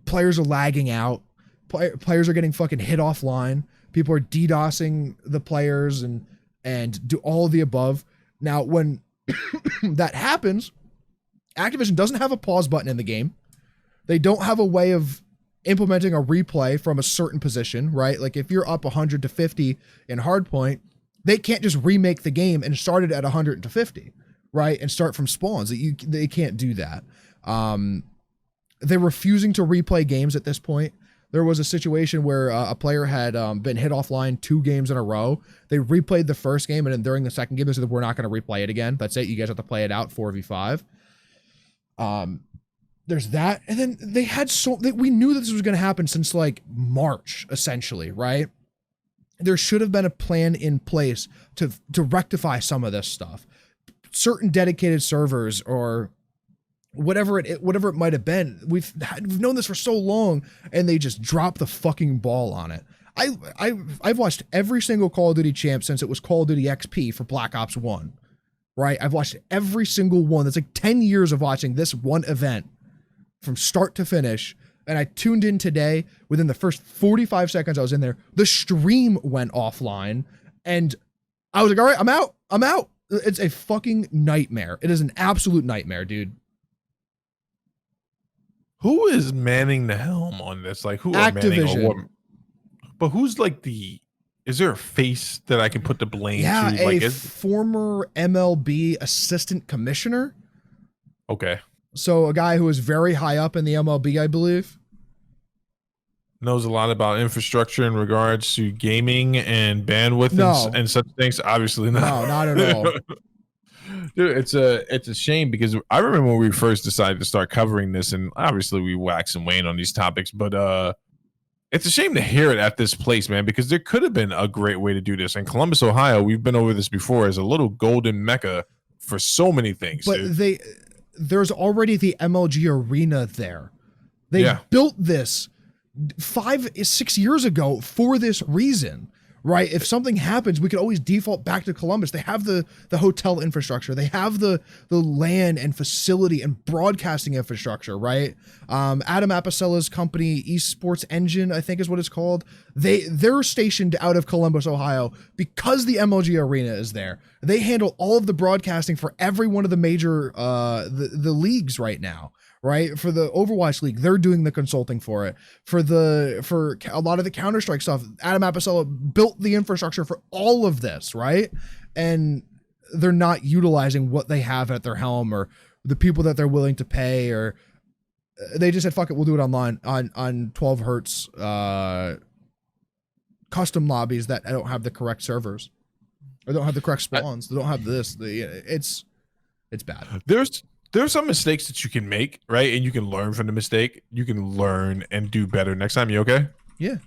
players are lagging out. Players are getting fucking hit offline. People are DDoSing the players and do all of the above. Now, when that happens, Activision doesn't have a pause button in the game. They don't have a way of implementing a replay from a certain position, right? Like if you're up 100 to 50 in Hardpoint, they can't just remake the game and start it at 100 to 50, right? And start from spawns. They can't do that. They're refusing to replay games at this point. There was a situation where a player had been hit offline 2 games in a row. They replayed the first game, and then during the second game, they said, "We're not going to replay it again. That's it. You guys have to play it out 4v5." There's that. And then they had we knew that this was going to happen since like March, essentially, right? There should have been a plan in place to rectify some of this stuff. Certain dedicated servers or whatever it might have been. We've known this for so long, and they just dropped the fucking ball on it. I've watched every single Call of Duty champ since it was Call of Duty XP for Black Ops 1, right? I've watched every single one. That's like 10 years of watching this one event from start to finish. And I tuned in today. Within the first 45 seconds I was in there, the stream went offline, and I was like, all right, I'm out. It's a fucking nightmare. It is an absolute nightmare, dude. Who is manning the helm on this? Like, who Activision. Are manning or what? But who's like is there a face that I can put the blame to? Like, former MLB assistant commissioner. Okay. So a guy who is very high up in the MLB, I believe. Knows a lot about infrastructure in regards to gaming and bandwidth and such things. Obviously not. No, not at all. Dude, it's a shame because I remember when we first decided to start covering this, and obviously we wax and wane on these topics, but it's a shame to hear it at this place, man, because there could have been a great way to do this. And Columbus, Ohio, we've been over this before, as a little golden mecca for so many things. But dude. There's already the MLG arena there. They built this 5-6 years ago for this reason, right? If something happens, we could always default back to Columbus. They have the hotel infrastructure. They have the land and facility and broadcasting infrastructure, right? Adam Apicella's company, Esports Engine, I think is what it's called. They're stationed out of Columbus, Ohio, because the MLG arena is there. They handle all of the broadcasting for every one of the major the leagues right now. Right? For the Overwatch League, they're doing the consulting for it. For a lot of the Counter-Strike stuff, Adam Apicella built the infrastructure for all of this, right? And they're not utilizing what they have at their helm or the people that they're willing to pay, or they just said, fuck it, we'll do it online on 12 hertz custom lobbies that don't have the correct servers or don't have the correct spawns. They don't have this. It's bad. there are some mistakes that you can make, right? And you can learn from the mistake. You can learn and do better next time. You okay? Yeah.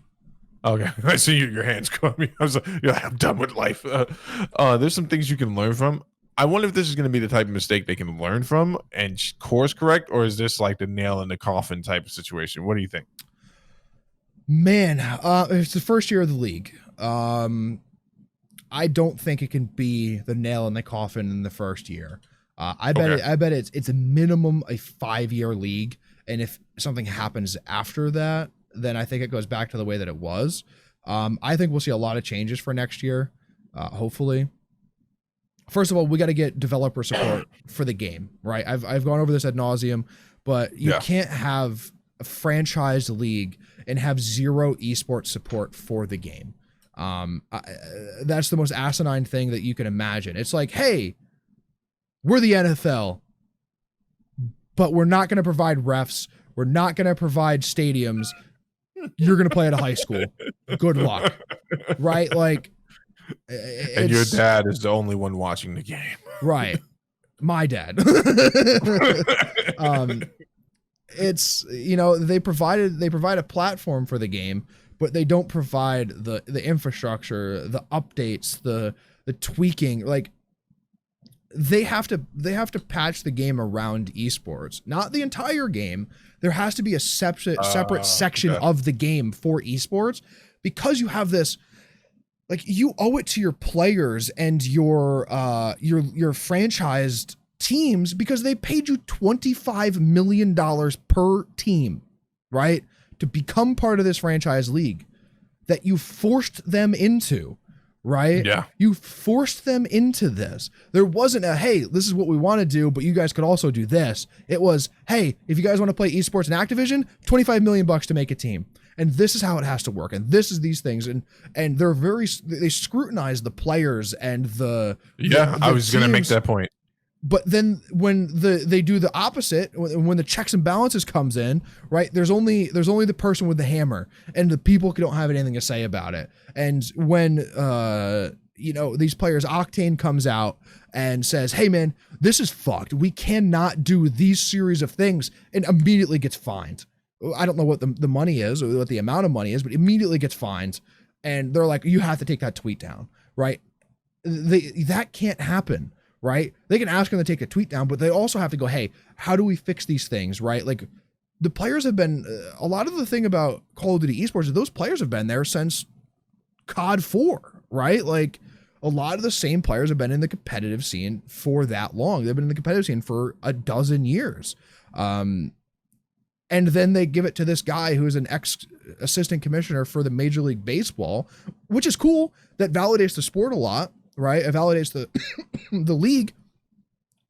Okay. I see your hands coming. I was like, yeah, I'm done with life. There's some things you can learn from. I wonder if this is going to be the type of mistake they can learn from and course correct, or is this like the nail in the coffin type of situation? What do you think? Man, it's the first year of the league. I don't think it can be the nail in the coffin in the first year. I bet it's a minimum a 5-year league, and if something happens after that, then I think it goes back to the way that it was. I think we'll see a lot of changes for next year, hopefully. First of all, we got to get developer support for the game, right? I've gone over this ad nauseum, but you can't have a franchised league and have zero esports support for the game. That's the most asinine thing that you can imagine. It's like, hey, we're the NFL, but we're not going to provide refs. We're not going to provide stadiums. You're going to play at a high school. Good luck. Right? Like, and your dad is the only one watching the game. Right. My dad. It's, you know, they provide a platform for the game, but they don't provide the infrastructure, the updates, the tweaking. Like, they have to patch the game around esports, not the entire game. There has to be a separate section of the game for esports, because you have this, like, you owe it to your players and your franchised teams, because they paid you $25 million per team, right, to become part of this franchise league that you forced them into, right? Yeah. You forced them into this. There wasn't a, hey, this is what we want to do, but you guys could also do this. It was, hey, if you guys want to play esports in Activision, $25 million to make a team. And this is how it has to work. And this is these things. And they scrutinize the players and the I was going to make that point. But then when they do the opposite, when the checks and balances comes in, right, there's only the person with the hammer, and the people don't have anything to say about it. And when these players, Octane comes out and says, hey man, this is fucked. We cannot do these series of things, and immediately gets fined. I don't know what the money is or what the amount of money is, but immediately gets fined. And they're like, you have to take that tweet down, right? That can't happen. Right? They can ask them to take a tweet down, but they also have to go, hey, how do we fix these things? Right? Like, the players have been, a lot of the thing about Call of Duty esports is those players have been there since COD 4, right? Like, a lot of the same players have been in the competitive scene for that long. They've been in the competitive scene for a dozen years. And then they give it to this guy who's an ex-assistant commissioner for the Major League Baseball, which is cool. That validates the sport a lot. Right? It validates the league,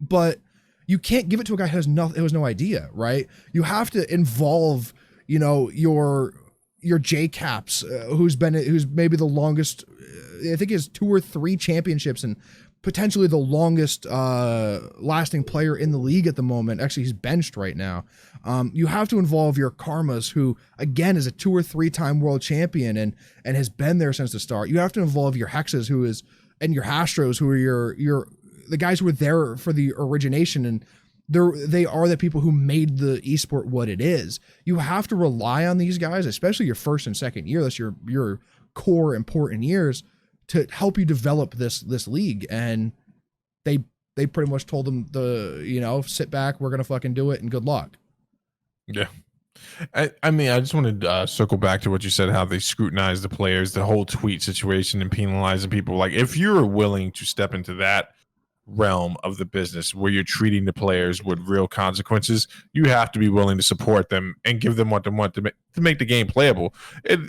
but you can't give it to a guy who has no idea, right? You have to involve, your J-Caps, who's maybe the longest, I think he has 2 or 3 championships and potentially the longest lasting player in the league at the moment. Actually, he's benched right now. You have to involve your Karmas, who again is a 2 or 3 time world champion and has been there since the start. You have to involve your Hexes, and your Hastros, who are the guys who were there for the origination, and they are the people who made the esport what it is. You have to rely on these guys, especially your first and second year. That's your core important years, to help you develop this league. And they pretty much told them sit back, we're gonna fucking do it, and good luck. Yeah. I mean, I just wanted to circle back to what you said, how they scrutinize the players, the whole tweet situation, and penalizing people. Like, if you're willing to step into that realm of the business where you're treating the players with real consequences, you have to be willing to support them and give them what they want to make the game playable.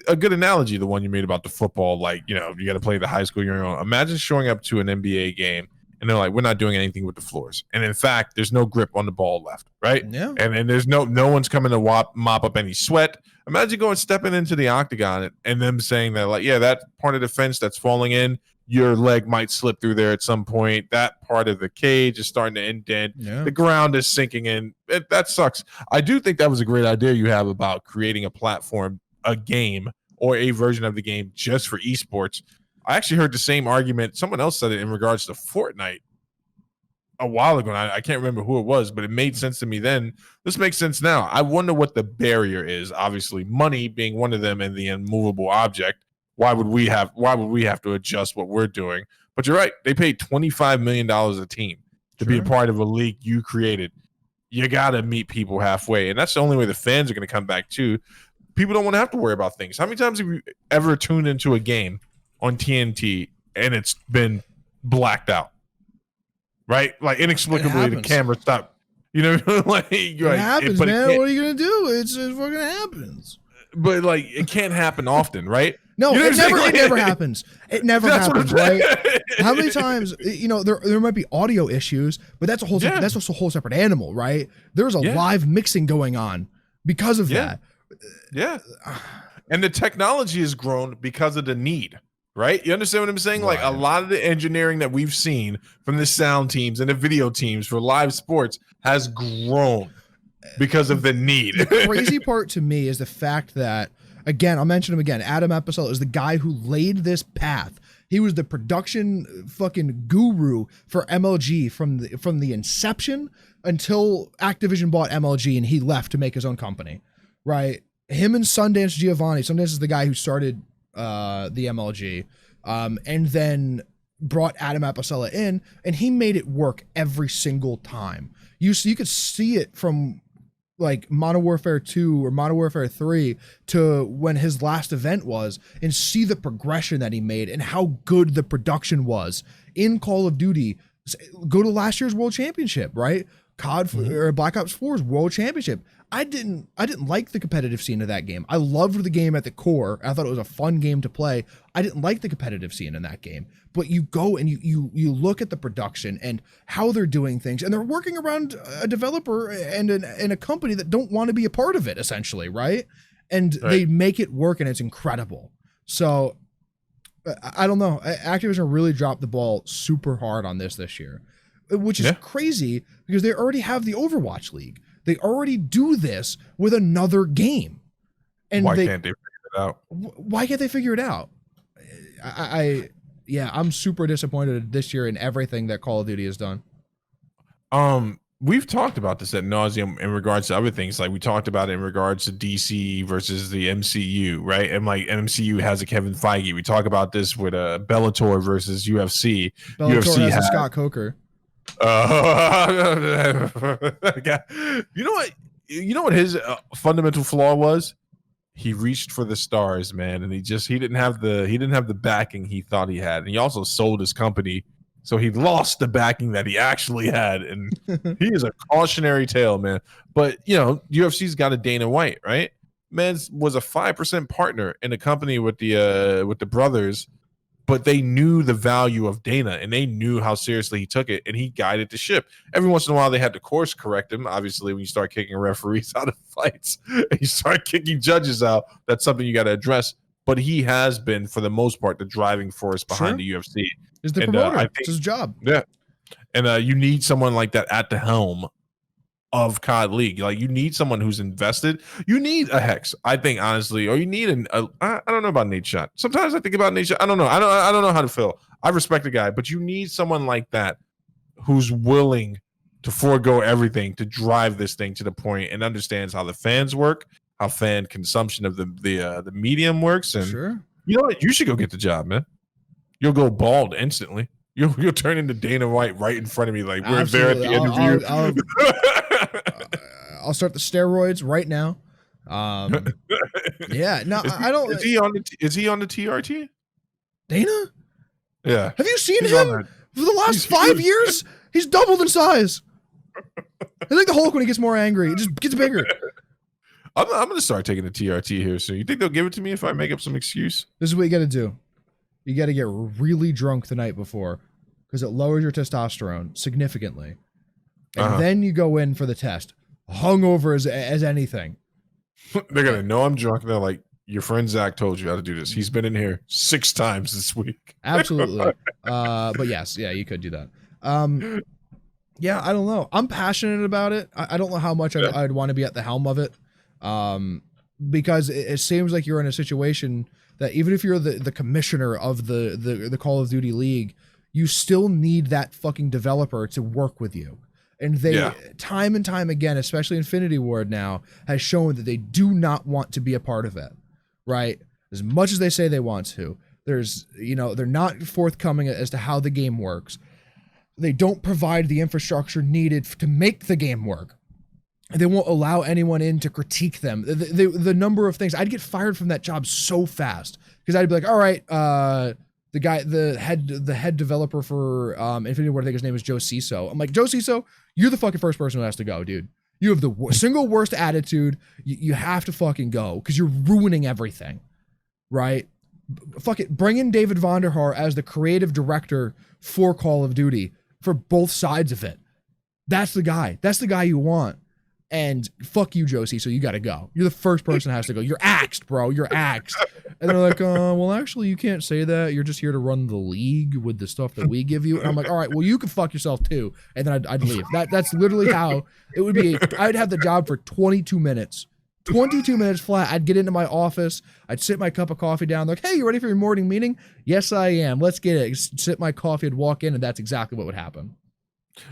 A good analogy, the one you made about the football, like, you got to play the high school year. Imagine showing up to an NBA game and they're like, we're not doing anything with the floors. And in fact, there's no grip on the ball left, right? Yeah. And there's no one's coming to mop up any sweat. Imagine stepping into the octagon and them saying that, like, yeah, that part of the fence that's falling in, your leg might slip through there at some point. That part of the cage is starting to indent. Yeah. The ground is sinking in. That sucks. I do think that was a great idea you have about creating a platform, a game, or a version of the game just for esports. I actually heard the same argument. Someone else said it in regards to Fortnite. a while ago. And I can't remember who it was, but it made sense to me then. This makes sense now. I wonder what the barrier is. Obviously, money being one of them and the immovable object. Why would we have to adjust what we're doing? But you're right. They paid $25 million a team to be a part of a league you created. You got to meet people halfway. And that's the only way the fans are going to come back too. People don't want to have to worry about things. How many times have you ever tuned into a game on TNT and it's been blacked out? Right? Like inexplicably the camera stopped. You know, like it happens, man. What are you going to do? It fucking happens. But like it can't happen often, right? No, you know it never happens. It never happens, right? How many times, you know, there might be audio issues, but that's a whole that's also a whole separate animal, right? There's a live mixing going on because of that. Yeah. And the technology has grown because of the need, right? You understand what I'm saying? Like a lot of the engineering that we've seen from the sound teams and the video teams for live sports has grown because of the need. The crazy part to me is the fact that, again, I'll mention him again. Adam Apicella is the guy who laid this path. He was the production fucking guru for MLG from the inception until Activision bought MLG and he left to make his own company, right? Him and Sundance Giovanni. Sundance is the guy who started the MLG, and then brought Adam Apicella in, and he made it work every single time. You could see it from like Modern Warfare 2 or Modern Warfare 3 to when his last event was, and see the progression that he made and how good the production was in Call of Duty. Go to last year's World Championship, right? COD or Black Ops 4's World Championship. I didn't like the competitive scene of that game. I loved the game at the core. I thought it was a fun game to play. I didn't like the competitive scene in that game. But you go and you look at the production and how they're doing things, and they're working around a developer and a company that don't want to be a part of it, essentially, right? And they make it work, and it's incredible. So I don't know. Activision really dropped the ball super hard on this year, which is crazy because they already have the Overwatch League. They already do this with another game. And why can't they figure it out? Why can't they figure it out? I'm super disappointed this year in everything that Call of Duty has done. We've talked about this ad nauseum in regards to other things. Like we talked about it in regards to DC versus the MCU, right? And like MCU has a Kevin Feige. We talk about this with Bellator versus UFC. Bellator UFC has a Scott Coker. You know what his fundamental flaw was? He reached for the stars, man, and he didn't have the backing he thought he had, and he also sold his company, so he lost the backing that he actually had, and he is a cautionary tale, man. But you know, UFC's got a Dana White, right? Man was a 5% partner in a company with the brothers. But they knew the value of Dana, and they knew how seriously he took it, and he guided the ship. Every once in a while, they had to course correct him. Obviously, when you start kicking referees out of fights, and you start kicking judges out, that's something you got to address. But he has been, for the most part, the driving force behind the UFC. Is the promoter. It's his job. Yeah. And you need someone like that at the helm of COD League. Like, you need someone who's invested. You need a Hex, I think, honestly, or you need I don't know about Nate Shot. Sometimes I think about Nate Shot. I don't know. I don't know how to feel. I respect the guy, but you need someone like that who's willing to forego everything to drive this thing to the point and understands how the fans work, how fan consumption of the medium works. And you know what? You should go get the job, man. You'll go bald instantly. You'll turn into Dana White right in front of me, like we're there at the interview. I'll start the steroids right now. Yeah, no, I don't. Is he on the TRT? Dana? Yeah. Have you seen him for the last 5 years? He's doubled in size. I think the Hulk when he gets more angry, it just gets bigger. I'm gonna start taking the TRT here soon. You think they'll give it to me if I make up some excuse? This is what you got to do. You got to get really drunk the night before, because it lowers your testosterone significantly. And then you go in for the test, hungover as anything. They're going to know I'm drunk. And they're like, your friend Zach told you how to do this. He's been in here 6 times this week. Absolutely. But yes, yeah, you could do that. Yeah, I don't know. I'm passionate about it. I don't know how much I'd want to be at the helm of it. Because it seems like you're in a situation that even if you're the commissioner of the Call of Duty League, you still need that fucking developer to work with you. And they, time and time again, especially Infinity Ward now, has shown that they do not want to be a part of it, right? As much as they say they want to. There's, they're not forthcoming as to how the game works. They don't provide the infrastructure needed to make the game work. They won't allow anyone in to critique them. The number of things, I'd get fired from that job so fast because I'd be like, all right, the head developer for Infinity Ward, I think his name is Joe Ciso. I'm like, Joe Ciso, you're the fucking first person who has to go, dude. You have the single worst attitude. You have to fucking go because you're ruining everything, right? Fuck it. Bring in David Vonderhaar as the creative director for Call of Duty for both sides of it. That's the guy. That's the guy you want. And fuck you, Josie. So you got to go. You're the first person that has to go. You're axed, bro. You're axed. And they're like, well, actually, you can't say that. You're just here to run the league with the stuff that we give you. And I'm like, all right, well, you can fuck yourself too. And then I'd leave. That's literally how it would be. I'd have the job for 22 minutes. 22 minutes flat. I'd get into my office. I'd sit my cup of coffee down. Like, hey, you ready for your morning meeting? Yes, I am. Let's get it. Sip my coffee. I'd walk in, and that's exactly what would happen.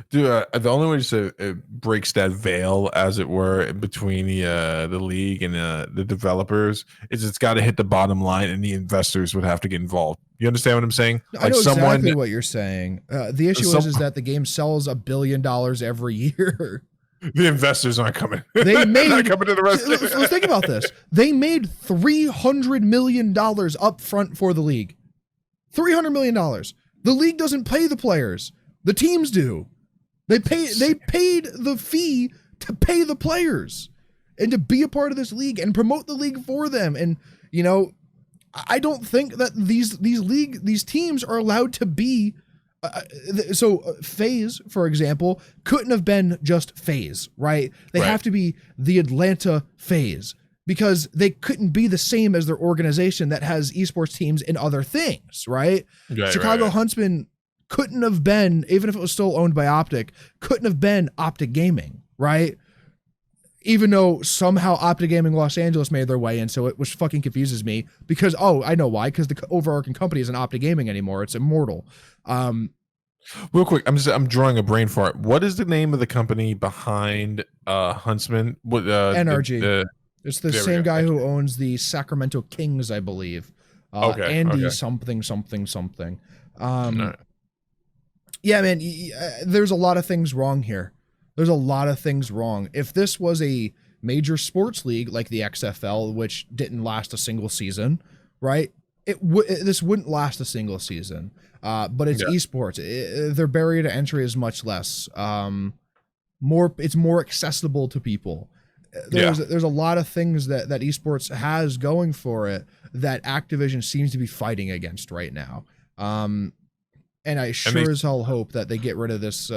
Dude, the only way to say it breaks that veil, as it were, between the league and the developers is it's got to hit the bottom line, and the investors would have to get involved. You understand what I'm saying? I know exactly what you're saying. The issue is that the game sells $1 billion every year. The investors aren't coming. They made not coming to the rest. Let's think about this. They made $300 million up front for the league. $300 million. The league doesn't pay the players. The teams do. They paid the fee to pay the players and to be a part of this league and promote the league for them. And I don't think that these teams are allowed to be. FaZe, for example, couldn't have been just FaZe, right? They have to be the Atlanta FaZe because they couldn't be the same as their organization that has esports teams in other things, right? Chicago Huntsman couldn't have been, even if it was still owned by Optic, couldn't have been Optic Gaming, right? Even though somehow Optic Gaming Los Angeles made their way in, so it which fucking confuses me because, I know why, because the overarching company isn't Optic Gaming anymore. It's Immortal. Real quick, I'm drawing a brain fart. What is the name of the company behind Huntsman? NRG. It's the same guy who owns the Sacramento Kings, I believe. Andy something. Yeah, man, there's a lot of things wrong here. There's a lot of things wrong. If this was a major sports league like the XFL, which didn't last a single season, right? This wouldn't last a single season. But it's esports. Their barrier to entry is much less. It's more accessible to people. There's a lot of things that esports has going for it that Activision seems to be fighting against right now. And I as hell hope that they get rid of this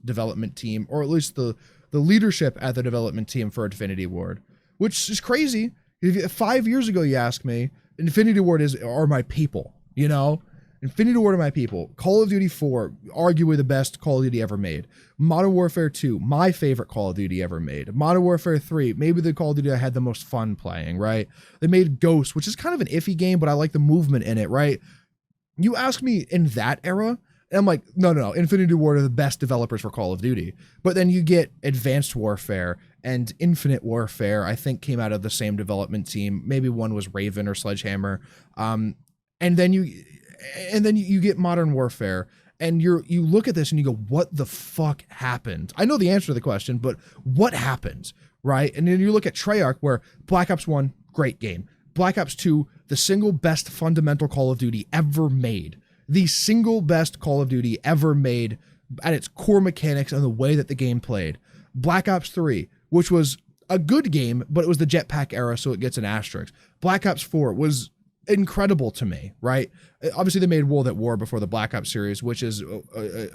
development team, or at least the leadership at the development team for Infinity Ward, which is crazy. 5 years ago, you asked me, Infinity Ward are my people, Infinity Ward are my people. Call of Duty 4, arguably the best Call of Duty ever made. Modern Warfare 2, my favorite Call of Duty ever made. Modern Warfare 3, maybe the Call of Duty I had the most fun playing, right? They made Ghost, which is kind of an iffy game, but I like the movement in it, right? You ask me in that era, and I'm like, no, Infinity Ward are the best developers for Call of Duty. But then you get Advanced Warfare and Infinite Warfare, I think came out of the same development team. Maybe one was Raven or Sledgehammer. And then you get Modern Warfare, and you look at this and you go, what the fuck happened? I know the answer to the question, but what happened, right? And then you look at Treyarch, where Black Ops 1, great game. Black Ops 2, the single best fundamental Call of Duty ever made. The single best Call of Duty ever made at its core mechanics and the way that the game played. Black Ops 3, which was a good game, but it was the jetpack era, so it gets an asterisk. Black Ops 4 was incredible to me, right? Obviously, they made World at War before the Black Ops series, which is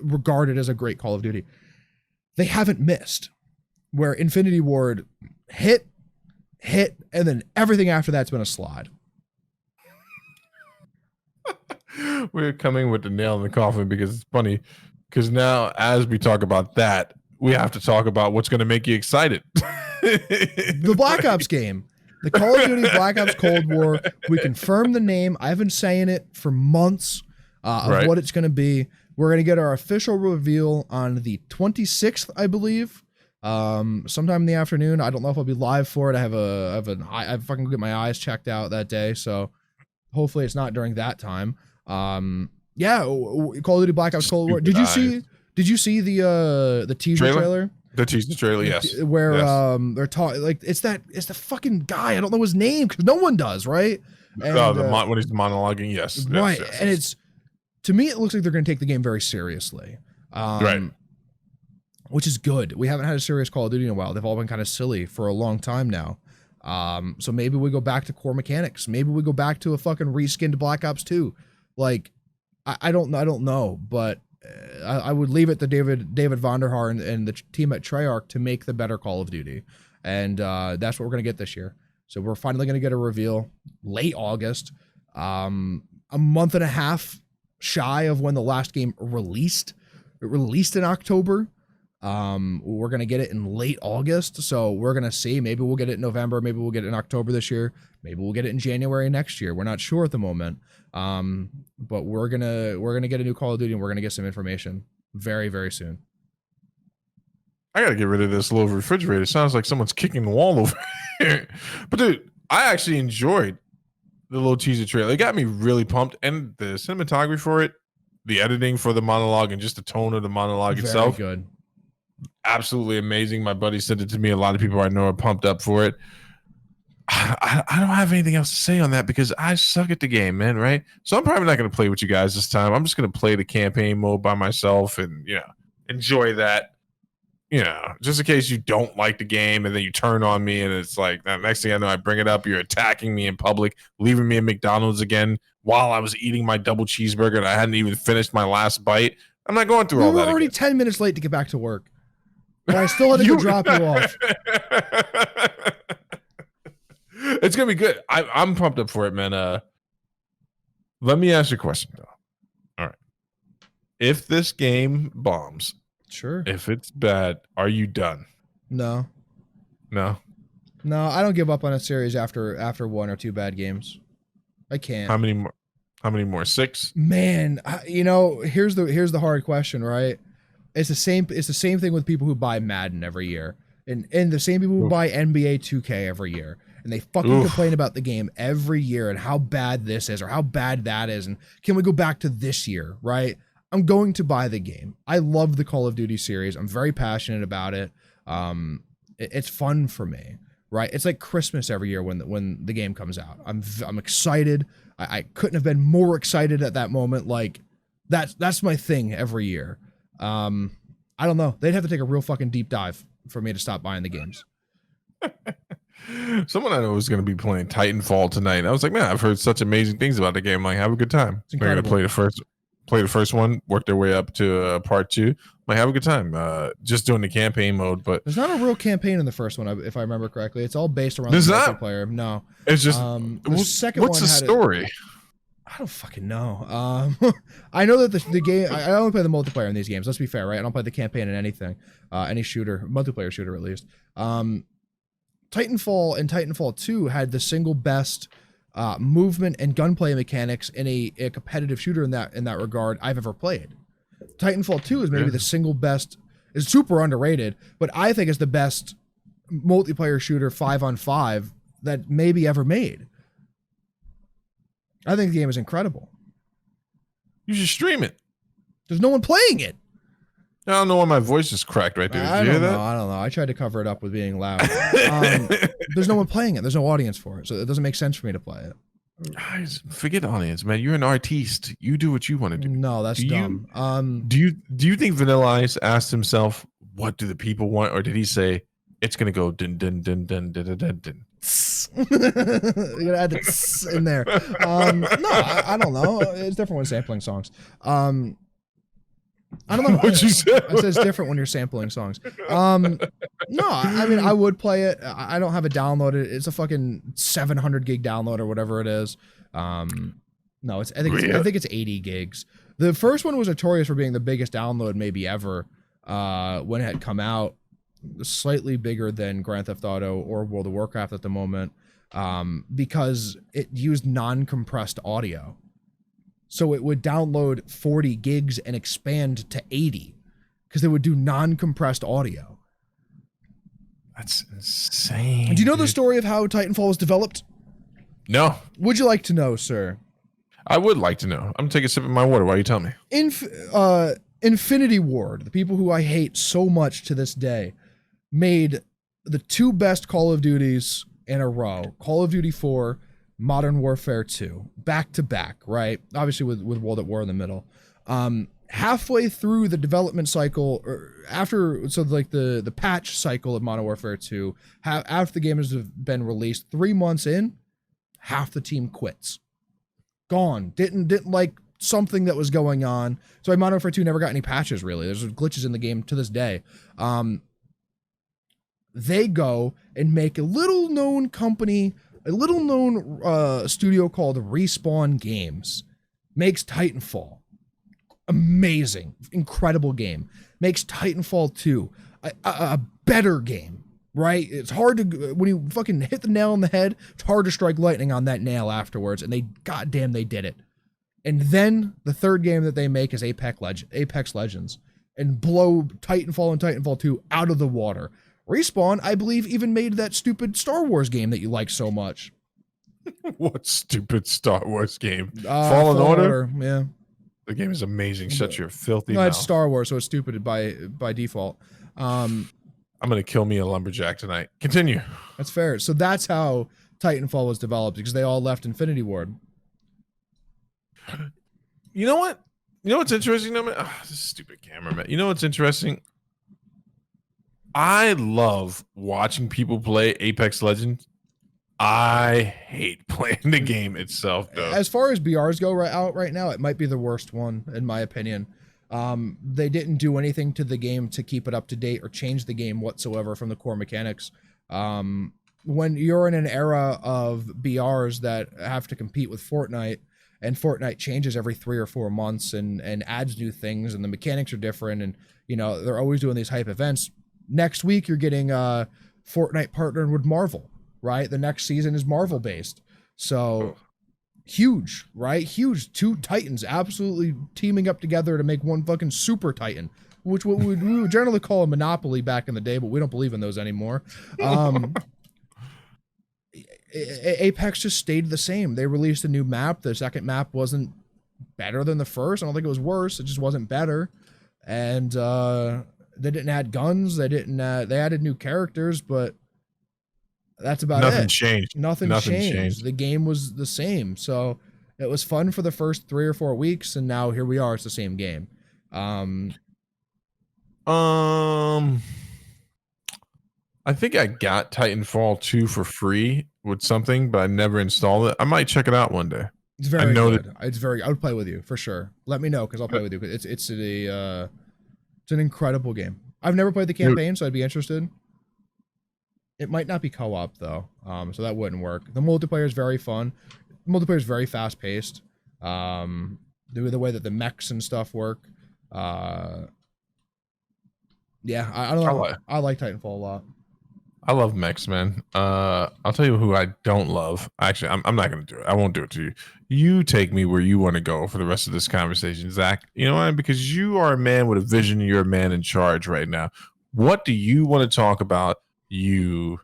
regarded as a great Call of Duty. They haven't missed, where Infinity Ward hit, and then everything after that's been a slide. We're coming with the nail in the coffin because it's funny. Because now, as we talk about that, we have to talk about what's going to make you excited. The Black Ops game. The Call of Duty Black Ops Cold War. We confirmed the name. I've been saying it for months. of what it's going to be. We're going to get our official reveal on the 26th, I believe. Sometime in the afternoon. I don't know if I'll be live for it. I fucking get my eyes checked out that day, so hopefully it's not during that time. Yeah, Call of Duty Black Ops Cold War. Did you see the teaser trailer? The teaser trailer, yes. Where they're talking like it's the fucking guy. I don't know his name because no one does, right? And, when he's monologuing, yes. Right. Yes. And it's, to me, it looks like they're going to take the game very seriously. Right. Which is good. We haven't had a serious Call of Duty in a while. They've all been kind of silly for a long time now. So maybe we go back to core mechanics. Maybe we go back to a fucking reskinned Black Ops 2. Like, I don't know, but I would leave it to David Vonderhaar and the team at Treyarch to make the better Call of Duty. And that's what we're going to get this year. So we're finally going to get a reveal late August, a month and a half shy of when the last game released. It released in October. We're going to get it in late August. So we're going to see, maybe we'll get it in November. Maybe we'll get it in October this year. Maybe we'll get it in January next year. We're not sure at the moment. But we're going to get a new Call of Duty and we're going to get some information very, very soon. I got to get rid of this little refrigerator. It sounds like someone's kicking the wall over here. But dude, I actually enjoyed the little teaser trailer. It got me really pumped. And the cinematography for it, the editing for the monologue, and just the tone of the monologue itself. Very good. Absolutely amazing. My buddy sent it to me. A lot of people I know are pumped up for it. I don't have anything else to say on that because I suck at the game, man, right? So I'm probably not going to play with you guys this time. I'm just going to play the campaign mode by myself and, enjoy that. Just in case you don't like the game and then you turn on me and it's like, the next thing I know, I bring it up, you're attacking me in public, leaving me at McDonald's again while I was eating my double cheeseburger and I hadn't even finished my last bite. I'm not going through all that. We were already 10 minutes late to get back to work. But I still had to go drop you off. It's going to be good. I'm pumped up for it, man. Let me ask you a question, though. All right. If this game bombs, sure. If it's bad, are you done? No, I don't give up on a series after one or two bad games. I can't. How many more? 6? Man, here's the hard question, right? It's the same thing with people who buy Madden every year, and the same people who buy NBA 2K every year, and they fucking complain about the game every year and how bad this is or how bad that is, and can we go back to this year, right? I'm going to buy the game. I love the Call of Duty series. I'm very passionate about it. It's fun for me, right? It's like Christmas every year when the game comes out. I'm excited. I couldn't have been more excited at that moment. Like that's my thing every year. I don't know. They'd have to take a real fucking deep dive for me to stop buying the games. Someone I know was going to be playing Titanfall tonight. I was like, man, I've heard such amazing things about the game. Like, have a good time. They're going to play the first one, work their way up to part 2. Like, have a good time. Just doing the campaign mode, but there's not a real campaign in the first one, if I remember correctly. It's all based around the multiplayer. No, it's just the second what's one the story? I don't fucking know. I know that the game. I only play the multiplayer in these games. Let's be fair, right? I don't play the campaign in anything, any shooter, multiplayer shooter at least. Titanfall and Titanfall 2 had the single best movement and gunplay mechanics in a competitive shooter in that regard I've ever played. Titanfall 2 is maybe the single best. It's super underrated, but I think it's the best multiplayer shooter 5-on-5 that maybe ever made. I think the game is incredible. You should stream it. There's no one playing it. I don't know why my voice is cracked right there. Did you hear that? I don't know. I tried to cover it up with being loud. There's no one playing it. There's no audience for it, so it doesn't make sense for me to play it. Guys, forget audience, man. You're an artiste. You do what you want to do. No, that's dumb. Do you think Vanilla Ice asked himself, "What do the people want?" Or did he say, "It's gonna go dun dun dun dun dun dun dun dun"? You're gonna add the tss in there. No, I don't know. It's different when sampling songs. I don't know what you said. I said it's different when you're sampling songs. No, I mean I would play it. I don't have it downloaded. It's a fucking 700 gig download or whatever it is. No, I think it's 80 gigs. The first one was notorious for being the biggest download maybe ever when it had come out. Slightly bigger than Grand Theft Auto or World of Warcraft at the moment, because it used non-compressed audio. So it would download 40 gigs and expand to 80 because they would do non-compressed audio. That's insane. Do you know the story of how Titanfall was developed? No. Would you like to know, sir? I would like to know. I'm gonna take a sip of my water while you tell me. Infinity Ward, the people who I hate so much to this day, made the 2 best Call of Duties in a row. Call of Duty 4, Modern Warfare 2, back to back, right? Obviously with World at War in the middle. Halfway through the development cycle, or after, so like the patch cycle of Modern Warfare 2, after the game has been released, 3 months in, half the team quits. Gone. Didn't like something that was going on. So Modern Warfare 2 never got any patches, really. There's glitches in the game to this day. They go and make a little known company, a little known studio called Respawn Games, makes Titanfall. Amazing, incredible game. Makes Titanfall 2 a better game, right? It's hard to, when you fucking hit the nail on the head, it's hard to strike lightning on that nail afterwards, and goddamn, they did it. And then the third game that they make is Apex Legends, and blow Titanfall and Titanfall 2 out of the water. Respawn, I believe, even made that stupid Star Wars game that you like so much. What stupid Star Wars game? Fallen Order? Yeah. The game is amazing. Shut your filthy No, mouth. it's Star Wars, so it's stupid by default. I'm gonna kill me a lumberjack tonight. Continue. That's fair. So that's how Titanfall was developed, because they all left Infinity Ward. You know what? You know what's interesting, though, man? This stupid camera, man. You know what's interesting? I love watching people play Apex Legends. I hate playing the game itself, though. As far as BRs go right now, it might be the worst one, in my opinion. They didn't do anything to the game to keep it up to date or change the game whatsoever from the core mechanics. When you're in an era of BRs that have to compete with Fortnite, and Fortnite changes every 3 or 4 months and adds new things, and the mechanics are different, and you know they're always doing these hype events. Next week you're getting Fortnite partnered with Marvel, right? The next season is Marvel based, so huge, right? Huge. 2 Titans absolutely teaming up together to make one fucking super Titan, which we would generally call a monopoly back in the day, but we don't believe in those anymore. Apex just stayed the same. They released a new map. The second map wasn't better than the first. I don't think it was worse. It just wasn't better. And they didn't add guns. They added new characters, but that's about it. Nothing changed. Nothing changed. The game was the same. So it was fun for the first 3 or 4 weeks, and now here we are. It's the same game. I think I got Titanfall 2 for free with something, but I never installed it. I might check it out one day. It's very good. I would play with you for sure. Let me know, because I'll play with you. It's an incredible game. I've never played the campaign, so I'd be interested. It might not be co-op though, so that wouldn't work. The multiplayer is very fun. The multiplayer is very fast paced. The way that the mechs and stuff work. Yeah, I don't know. I like Titanfall a lot. I love mechs, man. I'll tell you who I don't love. Actually, I'm not going to do it. I won't do it to you. You take me where you want to go for the rest of this conversation, Zach. You know why? Because you are a man with a vision. You're a man in charge right now. What do you want to talk about? You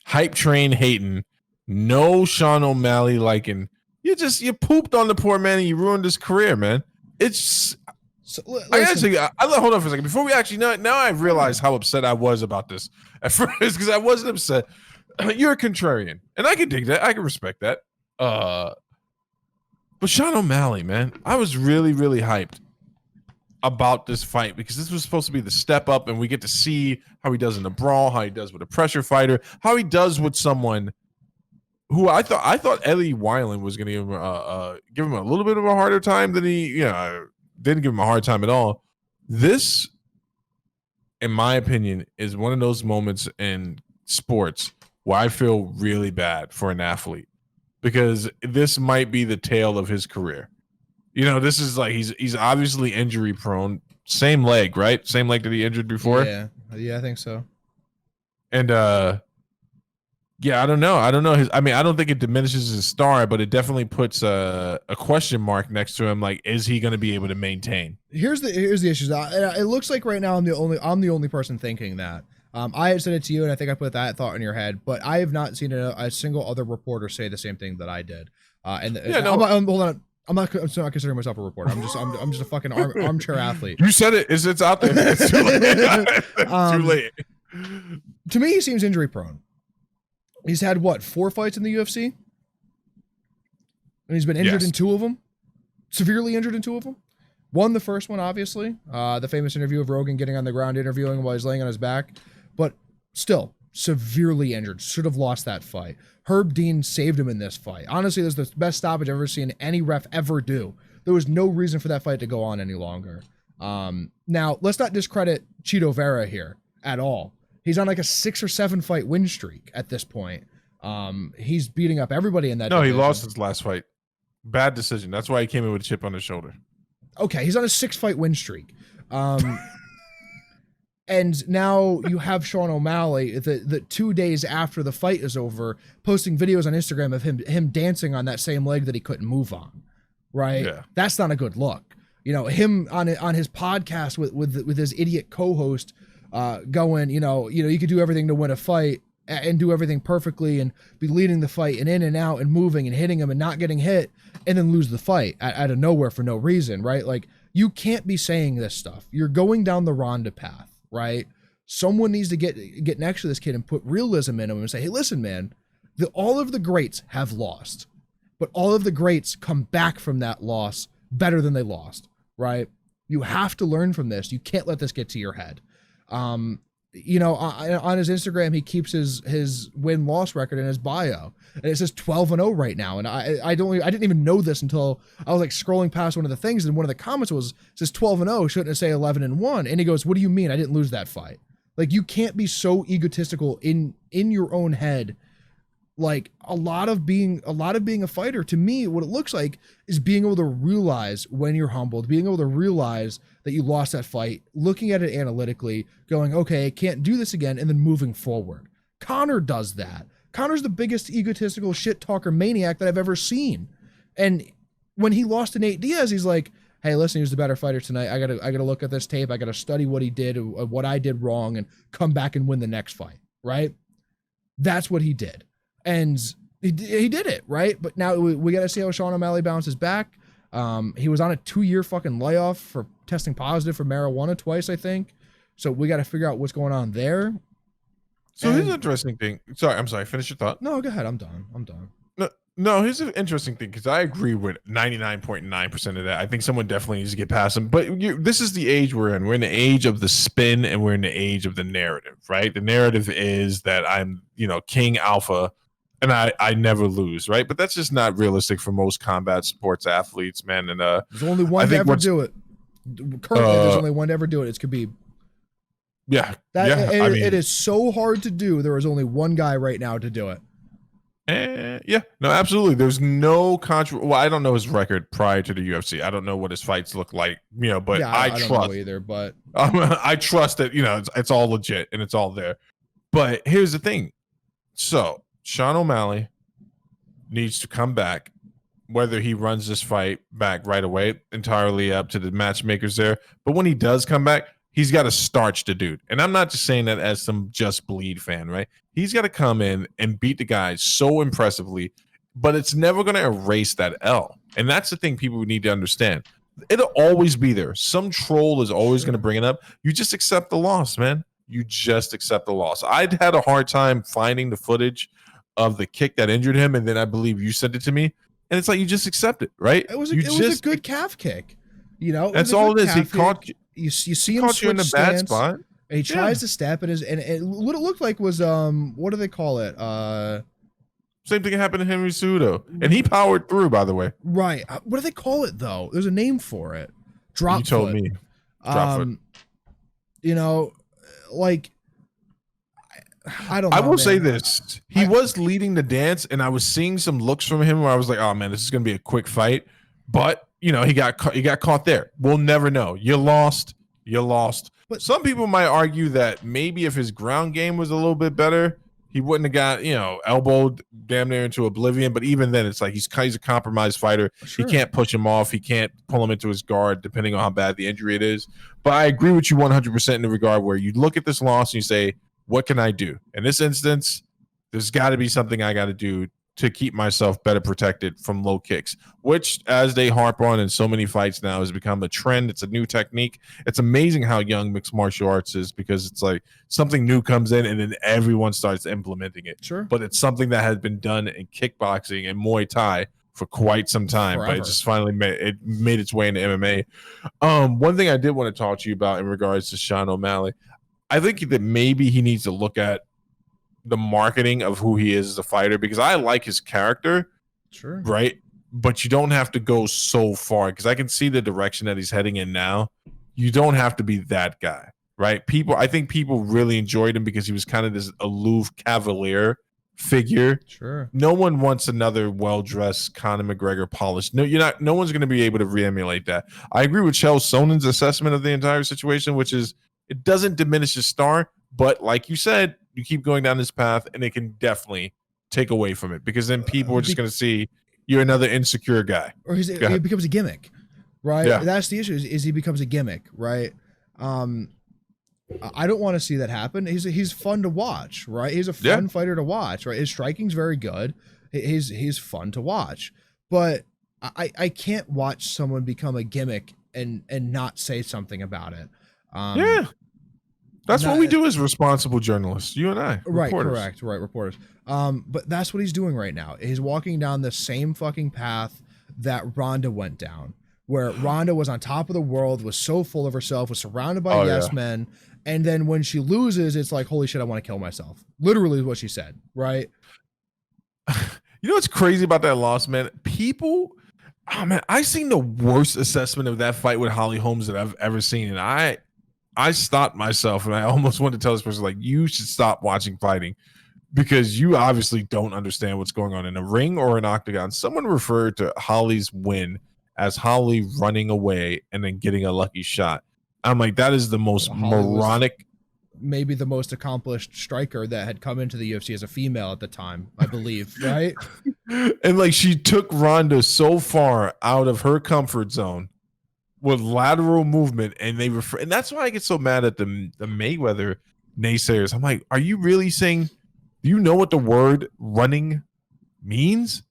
hype train hating, no Sean O'Malley liking. You pooped on the poor man and you ruined his career, man. It's... So, I gotta say, hold on for a second. Before we actually now I realize how upset I was about this at first, because I wasn't upset. You're a contrarian, and I can dig that. I can respect that. But Sean O'Malley, man, I was really, really hyped about this fight, because this was supposed to be the step up, and we get to see how he does in the brawl, how he does with a pressure fighter, how he does with someone who I thought Ellie Weiland was going to give him a little bit of a harder time than he, didn't give him a hard time at all. This, in my opinion, is one of those moments in sports where I feel really bad for an athlete, because this might be the tail of his career. This is like he's obviously injury prone. Same leg, right? Same leg that he injured before. Yeah, I think so. And Yeah, I don't know. I don't know his. I mean, I don't think it diminishes his star, but it definitely puts a question mark next to him. Like, is he going to be able to maintain? Here's the issues. It looks like right now I'm the only person thinking that. I had said it to you, and I think I put that thought in your head, but I have not seen a single other reporter say the same thing that I did. Hold on. I'm not considering myself a reporter. I'm just a fucking armchair athlete. You said it. It's out there. It's too late. It's too late. To me, he seems injury prone. He's had what, 4 fights in the UFC? And he's been injured in 2 of them. Severely injured in 2 of them. Won the first one, obviously. The famous interview of Rogan getting on the ground interviewing him while he's laying on his back. But still, severely injured. Should have lost that fight. Herb Dean saved him in this fight. Honestly, this is the best stoppage I've ever seen any ref ever do. There was no reason for that fight to go on any longer. Now, let's not discredit Chito Vera here at all. He's on like a 6 or 7 fight win streak at this point. He's beating up everybody in that division. He lost his last fight. Bad decision. That's why he came in with a chip on his shoulder. Okay, he's on a 6 fight win streak. And now you have Sean O'Malley, the 2 days after the fight is over, posting videos on Instagram of him dancing on that same leg that he couldn't move on. Right? Yeah. That's not a good look. You know, him on his podcast with his idiot co-host going, you know, you could do everything to win a fight and do everything perfectly and be leading the fight and in and out and moving and hitting him and not getting hit and then lose the fight out of nowhere for no reason, right? Like, you can't be saying this stuff. You're going down the Ronda path, right? Someone needs to get next to this kid and put realism in him and say, hey, listen, man, all of the greats have lost, but all of the greats come back from that loss better than they lost, right? You have to learn from this. You can't let this get to your head. You know, on his Instagram, he keeps his win-loss record in his bio, and it says 12-0 right now. And I didn't even know this until I was like scrolling past one of the things, and one of the comments it says 12-0, shouldn't it say 11-1? And he goes, "What do you mean? I didn't lose that fight." Like, you can't be so egotistical in your own head. Like, a lot of being a fighter, to me, what it looks like is being able to realize when you're humbled, being able to realize that you lost that fight, looking at it analytically, going, okay, I can't do this again, and then moving forward. Conor does that. Conor's the biggest egotistical shit talker maniac that I've ever seen. And when he lost to Nate Diaz, he's like, hey, listen, he was the better fighter tonight. I gotta look at this tape. I gotta study what he did, what I did wrong, and come back and win the next fight, right? That's what he did. And he did it, right? But now we got to see how Sean O'Malley bounces back. He was on a 2-year fucking layoff for testing positive for marijuana twice, I think. So we got to figure out what's going on there. So here's an interesting thing. I'm sorry. Finish your thought. No, go ahead. I'm done. No, here's an interesting thing, because I agree with 99.9% of that. I think someone definitely needs to get past him. But this is the age we're in. We're in the age of the spin, and we're in the age of the narrative, right? The narrative is that I'm, king alpha, and I never lose, right? But that's just not realistic for most combat sports athletes, man. And there's only one to ever do it. Currently, there's only one to ever do it. It's Khabib. Yeah. It is so hard to do. There is only one guy right now to do it. Yeah, no, absolutely. There's no controversy. Well, I don't know his record prior to the UFC. I don't know what his fights look like, but yeah, I trust don't know either. But I trust that it's all legit and it's all there. But here's the thing. So Sean O'Malley needs to come back. Whether he runs this fight back right away, entirely up to the matchmakers there. But when he does come back, he's got to starch the dude. And I'm not just saying that as some Just Bleed fan, right? He's got to come in and beat the guy so impressively, but it's never going to erase that L. And that's the thing people need to understand. It'll always be there. Some troll is always going to bring it up. You just accept the loss, man. You just accept the loss. I'd had a hard time finding the footage of the kick that injured him, and then I believe you sent it to me. And it's like, you just accept it, right? It was a good calf kick. That's all it is. He caught you. You see him switch in a bad spot. And he tries to step, and what it looked like was what do they call it? Same thing happened to Henry Cejudo, and he powered through. By the way, right? What do they call it though? There's a name for it. Drop. You told me. Drop foot. Like I don't know. I will say this: he was leading the dance, and I was seeing some looks from him where I was like, "Oh man, this is going to be a quick fight." But he got caught there. We'll never know. You lost. But some people might argue that maybe if his ground game was a little bit better, he wouldn't have got, elbowed damn near into oblivion. But even then, it's like he's a compromised fighter. Sure. He can't push him off. He can't pull him into his guard, depending on how bad the injury it is. But I agree with you 100% in the regard where you look at this loss and you say, what can I do? In this instance, there's got to be something I got to do to keep myself better protected from low kicks, which, as they harp on in so many fights now, has become a trend. It's a new technique. It's amazing how young mixed martial arts is, because it's like something new comes in and then everyone starts implementing it. Sure. But it's something that has been done in kickboxing and Muay Thai for quite some time, Forever. but it just finally made its way into MMA. One thing I did want to talk to you about in regards to Sean O'Malley, I think that maybe he needs to look at the marketing of who he is as a fighter, because I like his character, Sure. right? But you don't have to go so far, because I can see the direction that he's heading in now. You don't have to be that guy, right? I think people really enjoyed him because he was kind of this aloof cavalier figure. Sure. No one wants another well-dressed Conor McGregor polished. No one's going to be able to re-emulate that. I agree with Chael Sonnen's assessment of the entire situation, which is it doesn't diminish his star, but like you said, you keep going down this path and it can definitely take away from it, because then people are just going to see you're another insecure guy. Or he becomes a gimmick, right? Yeah. That's the issue, is he becomes a gimmick, right? I don't want to see that happen. He's fun to watch, right? He's a fun fighter to watch, right? His striking's very good. He's fun to watch. But I can't watch someone become a gimmick and not say something about it. That's what we do as responsible journalists, you and I. Right, reporters. correct, right, reporters. But that's what he's doing right now. He's walking down the same fucking path that Ronda went down, where Ronda was on top of the world, was so full of herself, was surrounded by yes men, and then when she loses, it's like, holy shit, I want to kill myself. Literally what she said, right? You know what's crazy about that loss, man? I've seen the worst assessment of that fight with Holly Holmes that I've ever seen, and I stopped myself and I almost wanted to tell this person, like, you should stop watching fighting, because you obviously don't understand what's going on in a ring or an octagon. Someone referred to Holly's win as Holly running away and then getting a lucky shot. I'm like, that is the most moronic. Maybe the most accomplished striker that had come into the UFC as a female at the time, I believe, right? And like, she took Ronda so far out of her comfort zone with lateral movement, and and that's why I get so mad at the Mayweather naysayers. I'm like, are you really saying, do you know what the word running means?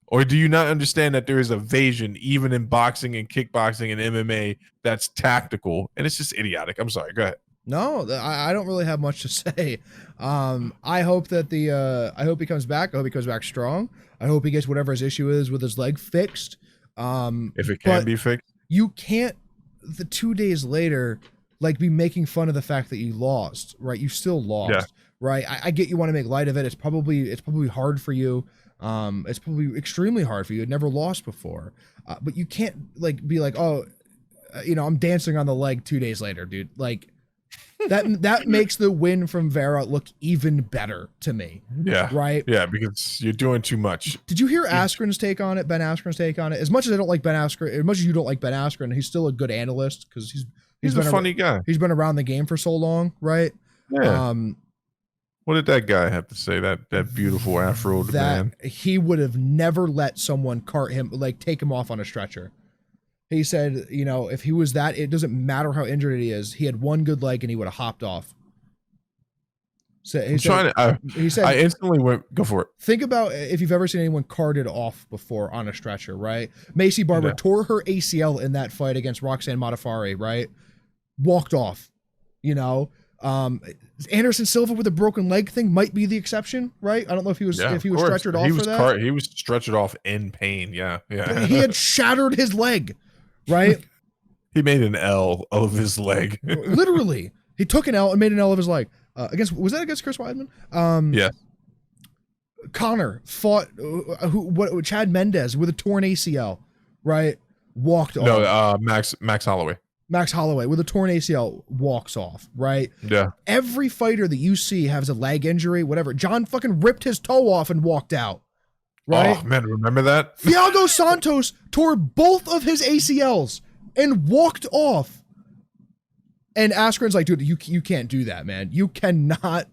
Or do you not understand that there is evasion even in boxing and kickboxing and MMA that's tactical? And it's just idiotic. I'm sorry, go ahead. No, I don't really have much to say. I hope that I hope he comes back. I hope he comes back strong. I hope he gets whatever his issue is with his leg fixed. If it can be fixed. You can't, the 2 days later, like, be making fun of the fact that you lost, right? You still lost, right? I get you want to make light of it. It's probably hard for you. It's probably extremely hard for you. You'd never lost before, but you can't like be like, oh, I'm dancing on the leg 2 days later, dude. Like, that makes the win from Vera look even better to me. Yeah. Right. Yeah, because you're doing too much. Did you hear Askren's take on it? Ben Askren's take on it. As much as I don't like Ben Askren, as much as you don't like Ben Askren, he's still a good analyst because he's a funny guy. He's been around the game for so long, right? Yeah. What did that guy have to say? That beautiful Afro man. He would have never let someone cart him, like take him off on a stretcher. He said, if he was that, it doesn't matter how injured he is. He had one good leg and he would have hopped off. So he said, I instantly went, go for it. Think about if you've ever seen anyone carted off before on a stretcher, right? Macy Barber tore her ACL in that fight against Roxanne Modafferi, right? Walked off, Anderson Silva with a broken leg thing might be the exception, right? I don't know if he was stretchered off for that. He was stretchered off in pain. Yeah. He had shattered his leg, right? He made an L of his leg. Literally, he took an L and made an L of his leg. Was that against Chris Weidman? Yeah. Connor fought Chad Mendez with a torn ACL, right? Walked off. No, Max Holloway. Max Holloway with a torn ACL walks off, right? Yeah. Every fighter that you see has a leg injury, whatever. John fucking ripped his toe off and walked out, right? Oh, man, remember that? Thiago Santos tore both of his ACLs and walked off. And Askren's like, dude, you can't do that, man. You cannot,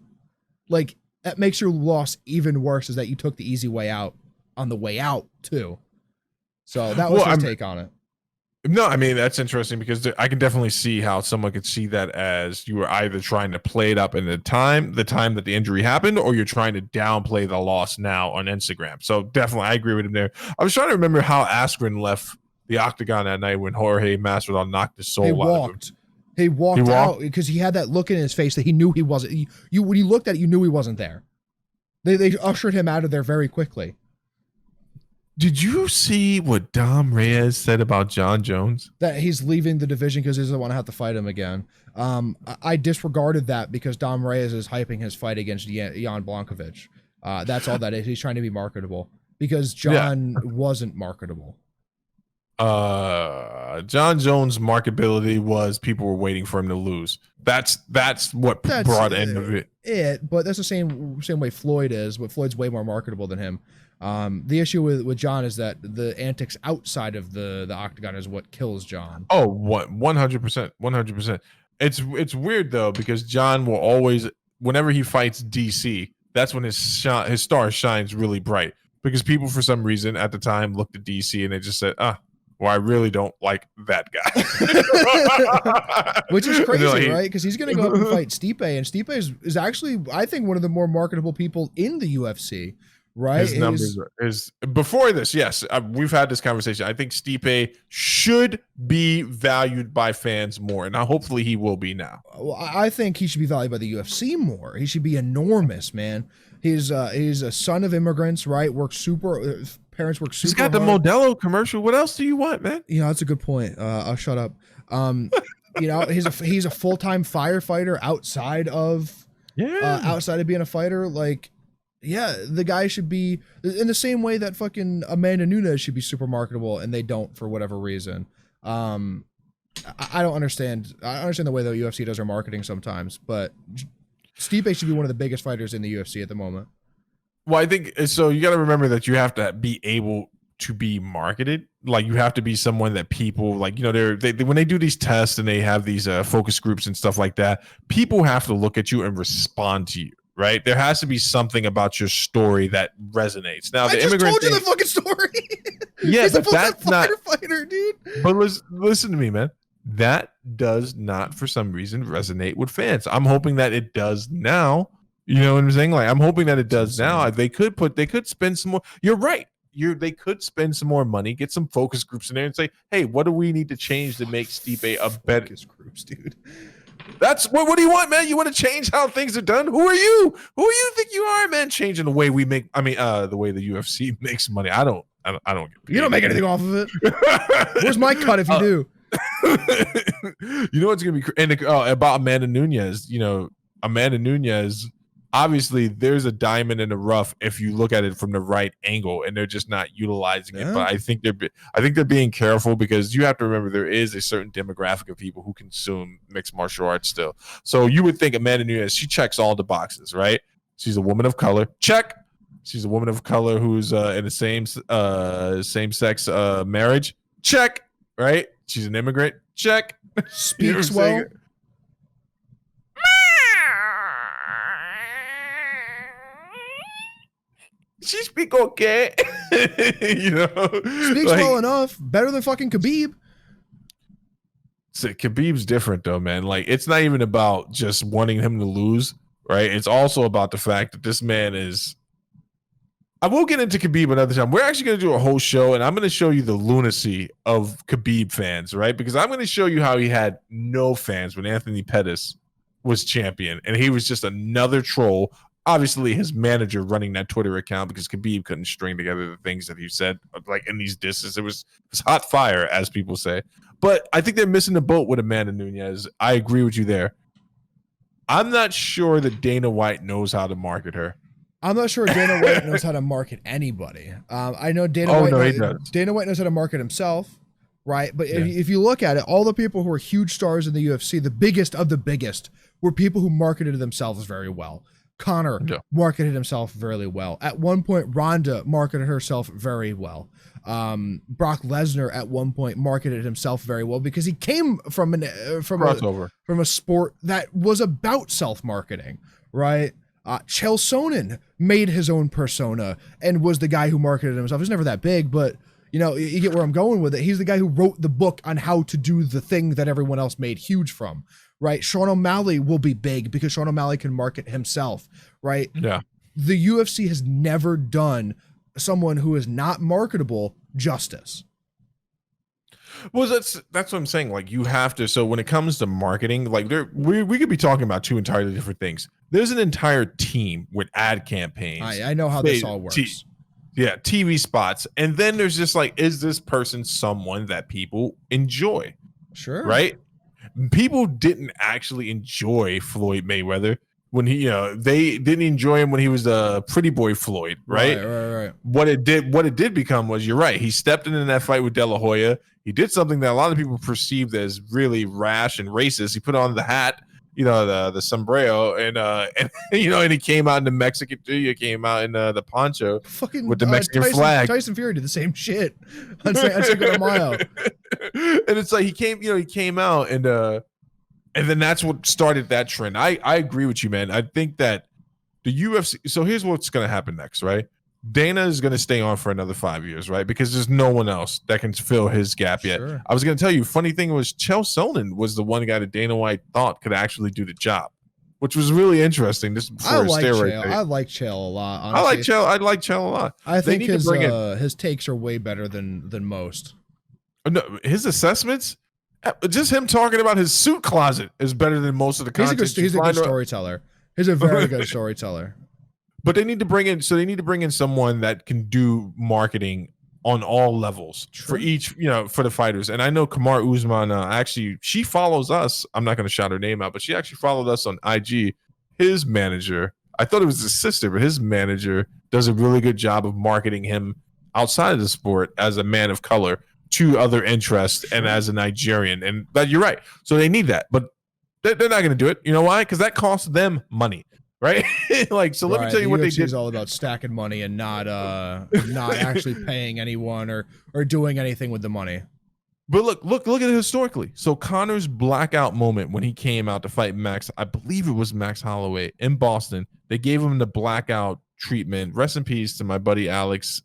like, that makes your loss even worse is that you took the easy way out on the way out too. So that was his take on it. No, I mean, that's interesting because I can definitely see how someone could see that as you were either trying to play it up in the time that the injury happened, or you're trying to downplay the loss now on Instagram. So definitely, I agree with him there. I was trying to remember how Askren left the octagon that night when Jorge Masvidal knocked his soul out of him. He walked out because he had that look in his face that he knew he wasn't. When you looked at it, you knew he wasn't there. They ushered him out of there very quickly. Did you see what Dom Reyes said about John Jones? That he's leaving the division because he doesn't want to have to fight him again. I disregarded that because Dom Reyes is hyping his fight against Jan Blachowicz. That's all that is. He's trying to be marketable because John wasn't marketable. John Jones' marketability was people were waiting for him to lose. That's what brought end of it. But that's the same way Floyd is, but Floyd's way more marketable than him. The issue with John is that the antics outside of the octagon is what kills John. Oh, 100%. It's weird though because John will always, whenever he fights DC, that's when his star shines really bright because people for some reason at the time looked at DC and they just said, well, I really don't like that guy. Which is crazy, right? Because he's going to go up and fight Stipe, and Stipe is actually, I think, one of the more marketable people in the UFC, right? His numbers is before this, yes. We've had this conversation. I think Stipe should be valued by fans more, and hopefully he will be now. Well, I think he should be valued by the UFC more. He should be enormous, man. He's a son of immigrants, right? Parents work super hard. He's got the Modelo commercial. What else do you want, man? Yeah, that's a good point. I'll shut up. He's a full-time firefighter outside of being a fighter. Like, yeah, the guy should be in the same way that fucking Amanda Nunes should be super marketable, and they don't for whatever reason. I don't understand. I understand the way the UFC does their marketing sometimes, but Stipe should be one of the biggest fighters in the UFC at the moment. Well, I think so. You got to remember that you have to be able to be marketed. Like you have to be someone that people like. You know, they when they do these tests and they have these focus groups and stuff like that, people have to look at you and respond to you. Right? There has to be something about your story that resonates. Now, the immigrant told you the fucking story. Yeah, but that's not fighter, dude. But listen to me, man. That does not, for some reason, resonate with fans. I'm hoping that it does now. You know what I'm saying? Like, I'm hoping that it does now. They could spend some more. You're right. They could spend some more money, get some focus groups in there, and say, "Hey, what do we need to change to make Stipe a better focus groups, dude?" That's what do you want, man? You want to change how things are done? Who are you? Who do you think you are, man? Changing the way we make. I mean, the way the UFC makes money. I don't get paid. You don't make anything off of it. Where's my cut if you do? You know what's gonna be about Amanda Nunes. You know, Amanda Nunes. Obviously, there's a diamond in the rough if you look at it from the right angle, and they're just not utilizing it. But I think they're being careful because you have to remember there is a certain demographic of people who consume mixed martial arts still. So you would think Amanda Nunes, she checks all the boxes, right? She's a woman of color. Check. She's a woman of color who's in the same sex marriage. Check. Right? She's an immigrant. Check. Speaks well. She speak okay. You know, speaks well enough. Better than fucking Khabib. So Khabib's different though, man. Like, it's not even about just wanting him to lose, right? It's also about the fact that this man is. I will get into Khabib another time. We're actually going to do a whole show, and I'm going to show you the lunacy of Khabib fans, right? Because I'm going to show you how he had no fans when Anthony Pettis was champion, and he was just another troll. Obviously, his manager running that Twitter account because Khabib couldn't string together the things that he said, like in these disses. It was hot fire, as people say. But I think they're missing the boat with Amanda Nunes. I agree with you there. I'm not sure that Dana White knows how to market her. I'm not sure Dana White knows how to market anybody. I know Dana White knows how to market himself, right? But if you look at it, all the people who are huge stars in the UFC, the biggest of the biggest, were people who marketed themselves very well. Conor marketed himself very well. At one point, Ronda marketed herself very well. Brock Lesnar at one point marketed himself very well because he came from a sport that was about self-marketing, right? Chael Sonnen made his own persona and was the guy who marketed himself. He's never that big, but you get where I'm going with it. He's the guy who wrote the book on how to do the thing that everyone else made huge from, right? Sean O'Malley will be big because Sean O'Malley can market himself, right? Yeah. The UFC has never done someone who is not marketable justice. Well, that's what I'm saying. Like, you have to. So when it comes to marketing, like we could be talking about two entirely different things. There's an entire team with ad campaigns. I know how this all works. TV spots, and then there's just like, is this person someone that people enjoy? Sure. Right? People didn't actually enjoy Floyd Mayweather when he, they didn't enjoy him when he was a pretty boy Floyd, right? Right. What it did become was, you're right. He stepped in that fight with De La Hoya. He did something that a lot of people perceived as really rash and racist. He put on the hat, the sombrero, and he came out in the Mexican too. He came out in the poncho with the Mexican flag. Tyson Fury did the same shit on Cinco de Mayo. And it's like he came out and then that's what started that trend. I agree with you, man. I think that the UFC. So here's what's going to happen next, right? Dana is going to stay on for another 5 years, right? Because there's no one else that can fill his gap yet. Sure. I was going to tell you, funny thing was, Chael Sonnen was the one guy that Dana White thought could actually do the job, which was really interesting. This I like Chael a lot. Honestly. I like Chael a lot. I think his takes are way better than most. No, his assessments, just him talking about his suit closet is better than most of the content. He's a good storyteller. He's a very good storyteller. But they need to bring in someone that can do marketing on all levels for each, for the fighters. And I know Kamaru Usman, actually, she follows us. I'm not going to shout her name out, but she actually followed us on IG. His manager, I thought it was his sister, but his manager does a really good job of marketing him outside of the sport as a man of color to other interests and as a Nigerian. And that, you're right. So they need that, but they're not going to do it. You know why? Because that costs them money. Right? Let me tell you what they did. It's all about stacking money and not actually paying anyone or doing anything with the money. But look at it historically. So Conor's blackout moment when he came out to fight Max, I believe it was Max Holloway in Boston. They gave him the blackout treatment. Rest in peace to my buddy Alex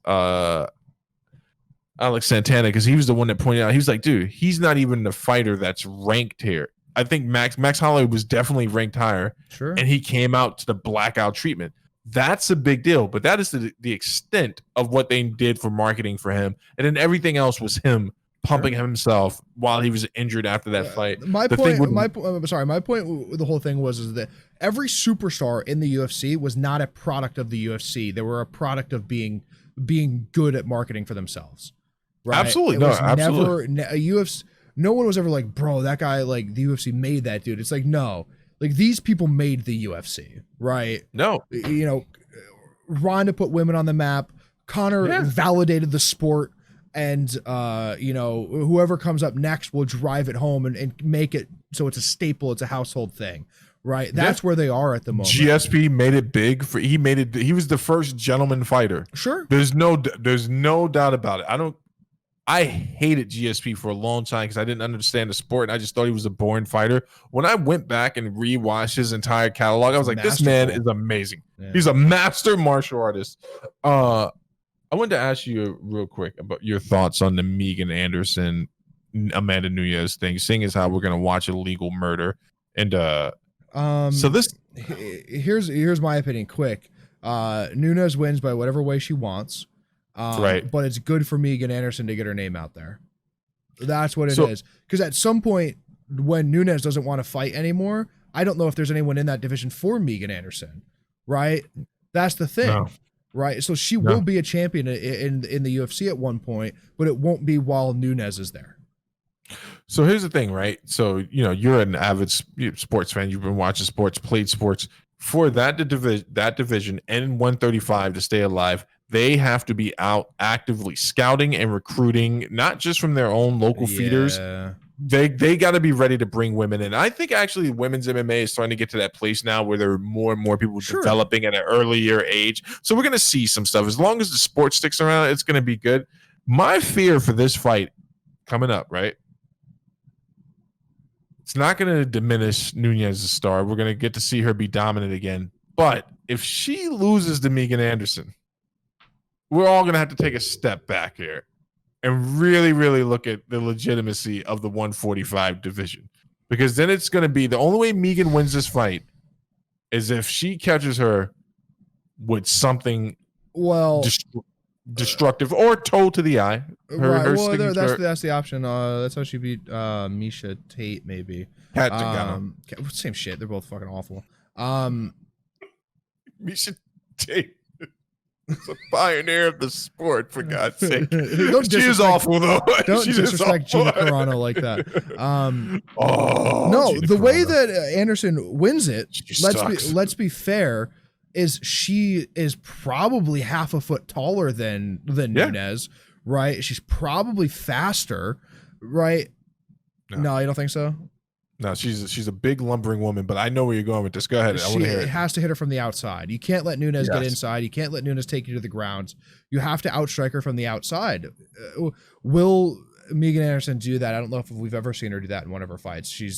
Santana, because he was the one that pointed out, he was like, dude, he's not even the fighter that's ranked here. I think Max Holloway was definitely ranked higher. Sure. And he came out to the blackout treatment. That's a big deal, but that is the extent of what they did for marketing for him. And then everything else was him pumping himself while he was injured after that fight. My point with the whole thing was that every superstar in the UFC was not a product of the UFC. They were a product of being good at marketing for themselves. Right? Absolutely. Absolutely. Never a UFC. No one was ever like, bro, that guy, like, the UFC made that dude. It's like, no, like, these people made the UFC, right? No. Ronda put women on the map. Conor validated the sport. And, whoever comes up next will drive it home and make it so it's a staple. It's a household thing, right? That's where they are at the moment. GSP made it big. He was the first gentleman fighter. Sure. There's no doubt about it. I hated GSP for a long time because I didn't understand the sport and I just thought he was a boring fighter. When I went back and rewatched his entire catalog, I was like, this man is amazing. Yeah. He's a master martial artist. I wanted to ask you real quick about your thoughts on the Megan Anderson, Amanda Nunes thing, seeing as how we're going to watch Illegal Murder. And so this... Here's my opinion, quick. Nunes wins by whatever way she wants. Right. But it's good for Megan Anderson to get her name out there. That's what it is. Because at some point, when Nunes doesn't want to fight anymore, I don't know if there's anyone in that division for Megan Anderson. Right? That's the thing. No. Right? So she will be a champion in the UFC at one point, but it won't be while Nunes is there. So here's the thing, right? So, you're an avid sports fan. You've been watching sports, played sports. For that division and 135 to stay alive, they have to be out actively scouting and recruiting, not just from their own local feeders. They got to be ready to bring women in. I think actually women's MMA is starting to get to that place now where there are more and more people developing at an earlier age. So we're going to see some stuff. As long as the sport sticks around, it's going to be good. My fear for this fight coming up, right? It's not going to diminish Nunes' star. We're going to get to see her be dominant again. But if she loses to Megan Anderson, we're all going to have to take a step back here and really, really look at the legitimacy of the 145 division. Because then it's going to be the only way Megan wins this fight is if she catches her with something destructive or toe to the eye. That's the option. That's how she beat Misha Tate, maybe. Cat Zingano. Same shit. They're both fucking awful. Misha Tate is a pioneer of the sport, for God's sake. She is awful, though. Don't disrespect Gina Carano like that. The way that Anderson wins it, let's be fair, is she is probably half a foot taller than Nunes, right? She's probably faster, right? No, you don't think so? No, she's a big lumbering woman, but I know where you're going with this. Go ahead. She has to hit her from the outside. You can't let Nunes get inside. You can't let Nunes take you to the ground. You have to outstrike her from the outside. Will Megan Anderson do that? I don't know if we've ever seen her do that in one of her fights. She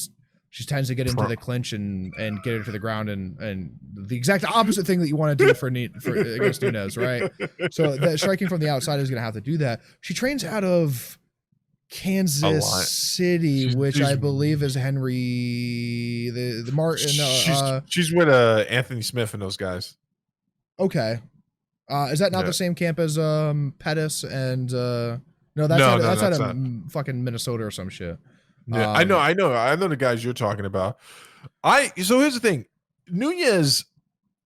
tends to get into the clinch and get her to the ground and the exact opposite thing that you want to do for against Nunes, right? So that striking from the outside is going to have to do that. She trains out of Kansas City, which I believe is Henry the Martin. She's with Anthony Smith and those guys. Okay, is that not the same camp as Pettis and no? That's out of fucking Minnesota or some shit. Yeah, I know the guys you're talking about. So here's the thing, Nunes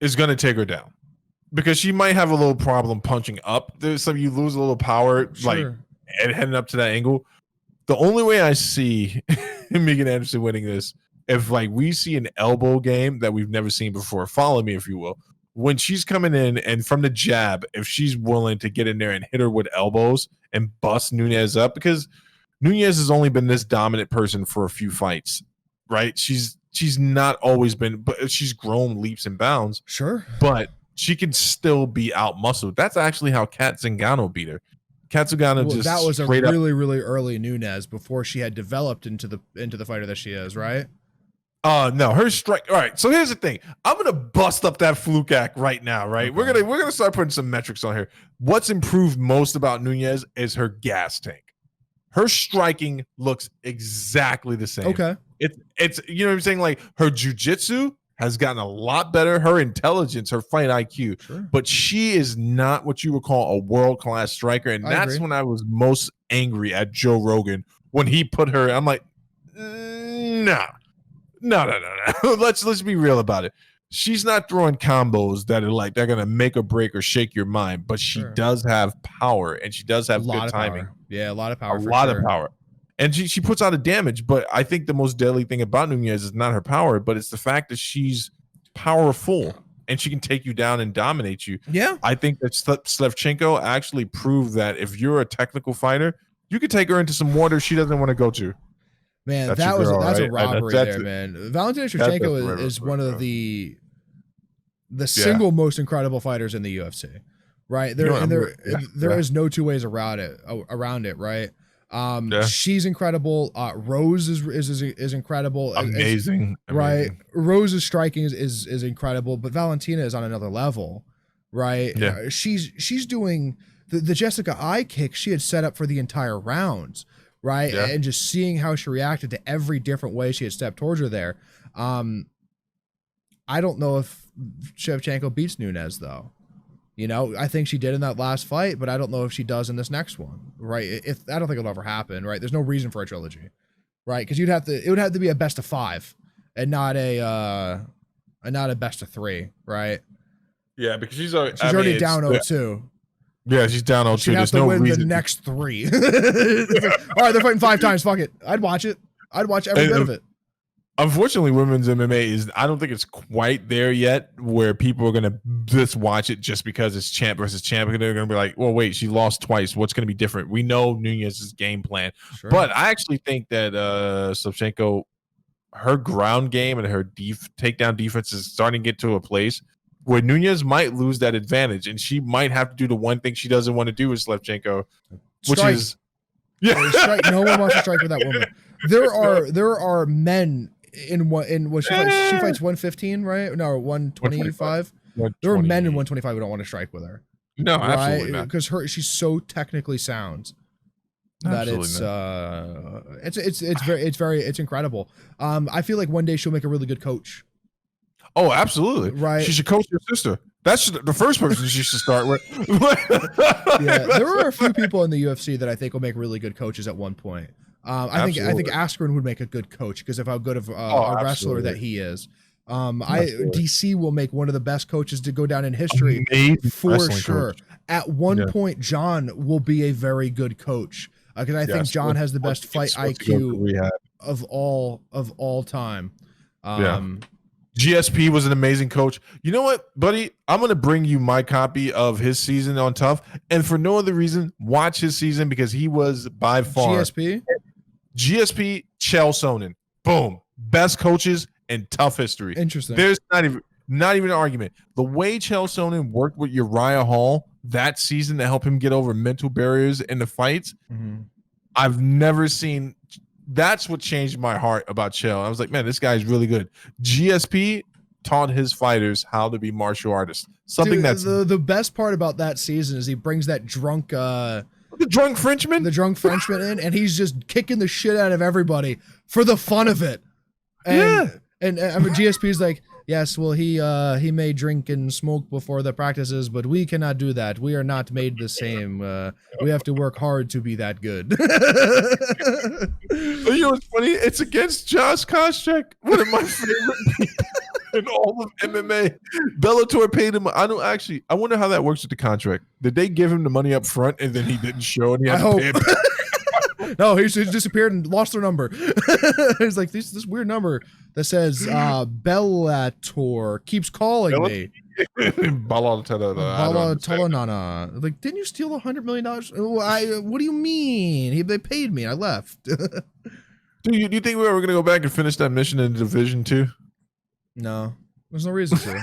is going to take her down because she might have a little problem punching up. There's some you lose a little power and heading up to that angle. The only way I see Megan Anderson winning this, if we see an elbow game that we've never seen before, follow me if you will. When she's coming in and from the jab, if she's willing to get in there and hit her with elbows and bust Nunes up, because Nunes has only been this dominant person for a few fights, right? She's not always been, but she's grown leaps and bounds. Sure. But she can still be out-muscled. That's actually how Cat Zingano beat her. Cat Zingano that was a really, really early Nunes before she had developed into the fighter that she is, right? No, her strike. All right, so here's the thing. I'm gonna bust up that fluke act right now, right? Okay. We're gonna start putting some metrics on here. What's improved most about Nunes is her gas tank. Her striking looks exactly the same. Okay. It's you know what I'm saying? Her jiu-jitsu has gotten a lot better, her intelligence, her fight IQ, but she is not what you would call a world-class striker. And that's when I was most angry at Joe Rogan when he put her, I'm like, no. Let's be real about it. She's not throwing combos that are they're going to make or break or shake your mind, but she does have power and she does have good timing. Yeah, a lot of power. A lot of power. And she puts out a damage, but I think the most deadly thing about Nunes is not her power, but it's the fact that she's powerful and she can take you down and dominate you. Yeah. I think that Shevchenko actually proved that if you're a technical fighter, you could take her into some water she doesn't want to go to. Man, that's a robbery there, man. Valentina Shevchenko is one of the single most incredible fighters in the UFC, right? There is no two ways around it, right? She's incredible. Rose is incredible, amazing, right? Rose's striking is incredible, but Valentina is on another level, right? Yeah. She's doing the Jessica I kick she had set up for the entire rounds, right? Yeah. And just seeing how she reacted to every different way she had stepped towards her there. I don't know if Shevchenko beats Nunes though. I think she did in that last fight, but I don't know if she does in this next one, right? I don't think it'll ever happen, right? There's no reason for a trilogy, right? Because it would have to be a best of 5 and not a best of 3, right? Yeah, because she's already down 0-2. Yeah, she's down 0-2. She has to win the next 3. All right, they're fighting 5 times. Fuck it, I'd watch it. I'd watch every bit of it. Unfortunately, women's MMA I don't think it's quite there yet where people are going to just watch it just because it's champ versus champ. They're going to be like, well, wait, she lost twice. What's going to be different? We know Nunes' game plan. Sure. But I actually think that Shevchenko, her ground game and her takedown defense is starting to get to a place where Nunes might lose that advantage. And she might have to do the one thing she doesn't want to do with Shevchenko, which is... Yeah. No one wants to strike with that woman. There are men in what she fights 115, right? No, 125. There are men in 125 who don't want to strike with her. No, right? Absolutely not. Because she's so technically sound that it's incredible. I feel like one day she'll make a really good coach. Oh, absolutely. Right. She should coach her sister. That's the first person she should start with. Yeah, there are a few people in the UFC that I think will make really good coaches at one point. I think Askren would make a good coach because of how good of a wrestler that he is. DC will make one of the best coaches to go down in history for sure. Coach. At one point, John will be a very good coach because I think John has the best fight IQ of all time. GSP was an amazing coach. You know what, buddy? I'm going to bring you my copy of his season on Tough. And for no other reason, watch his season because he was by far GSP, Chael Sonnen. Boom. Best coaches in Tough history. Interesting. There's not even an argument. The way Chael Sonnen worked with Uriah Hall that season to help him get over mental barriers in the fights, I've never seen. That's what changed my heart about Chael. I was like, man, this guy's really good. GSP taught his fighters how to be martial artists. Something that's the best part about that season is he brings that drunk the drunk Frenchman in, and he's just kicking the shit out of everybody for the fun of it. And I mean, GSP's like, yes, well, he may drink and smoke before the practices, but we cannot do that. We are not made the same. We have to work hard to be that good. You know what's funny? It's against Josh Koscheck, one of my favorite people in all of MMA. Bellator paid him. I wonder how that works with the contract. Did they give him the money up front and then he didn't show and he had to pay it back? No, he just disappeared and lost their number. He's like, this weird number that says Bellator keeps calling me. Balatonana. Like, didn't you steal $100 million? What do you mean? They paid me. I left. Do you think we were going to go back and finish that mission in Division 2? No, there's no reason to.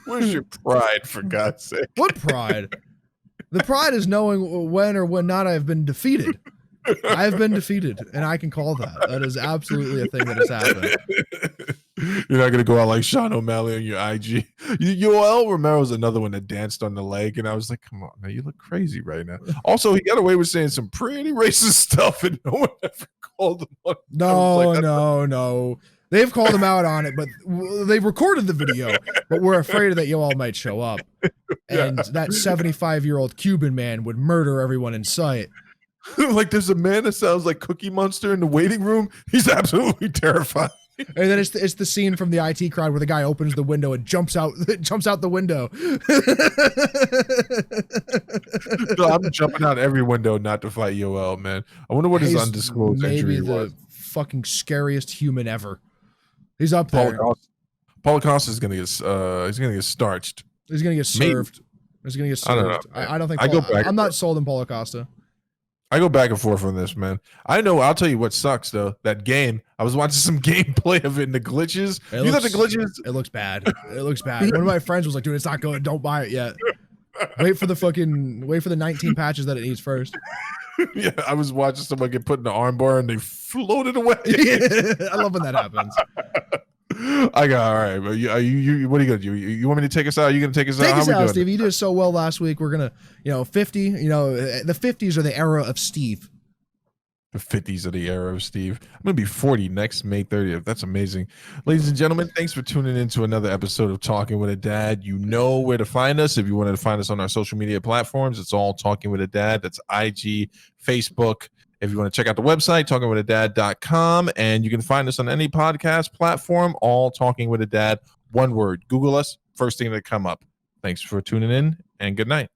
Where's your pride, for God's sake? What pride? The pride is knowing when or when not I've been defeated. I've been defeated, and I can call that. That is absolutely a thing that has happened. You're not going to go out like Sean O'Malley on your IG. Yoel Romero's another one that danced on the leg, and I was like, come on, man, you look crazy right now. Also, he got away with saying some pretty racist stuff, and no one ever called him on it. No. They've called him out on it, but they've recorded the video, but we're afraid that Yoel might show up. And that 75-year-old Cuban man would murder everyone in sight. Like, there's a man that sounds like Cookie Monster in the waiting room. He's absolutely terrifying. And then it's the scene from the IT crowd where the guy opens the window and jumps out the window. No, I'm jumping out every window not to fight Yoel, man. I wonder what his undisclosed injury was. Maybe the fucking scariest human ever. He's up there. Paulo Costa is gonna get he's gonna get starched. He's gonna get served. He's gonna get served. I don't think I'm not sold on Paulo Costa. I go back and forth on this, man. I'll tell you what sucks though. That game, I was watching some gameplay of it and the glitches. You got the glitches? It looks bad. It looks bad. One of my friends was like, dude, it's not good. Don't buy it yet. Wait for the 19 patches that it needs first. Yeah, I was watching someone get put in the armbar and they floated away. I love when that happens. All right, but you what are you gonna do? You want me to take us out? Are you gonna take us out? Take us out, Steve. You did so well last week. We're gonna, 50. The 50s are the era of Steve. The 50s are the era of Steve. I'm gonna be 40 next May 30th. That's amazing, ladies and gentlemen. Thanks for tuning in to another episode of Talking with a Dad. You know where to find us. If you wanted to find us on our social media platforms, it's all Talking with a Dad. That's IG, Facebook. If you want to check out the website, talkingwithadad.com, and you can find us on any podcast platform, all Talking with a Dad, one word. Google us, first thing that come up. Thanks for tuning in, and good night.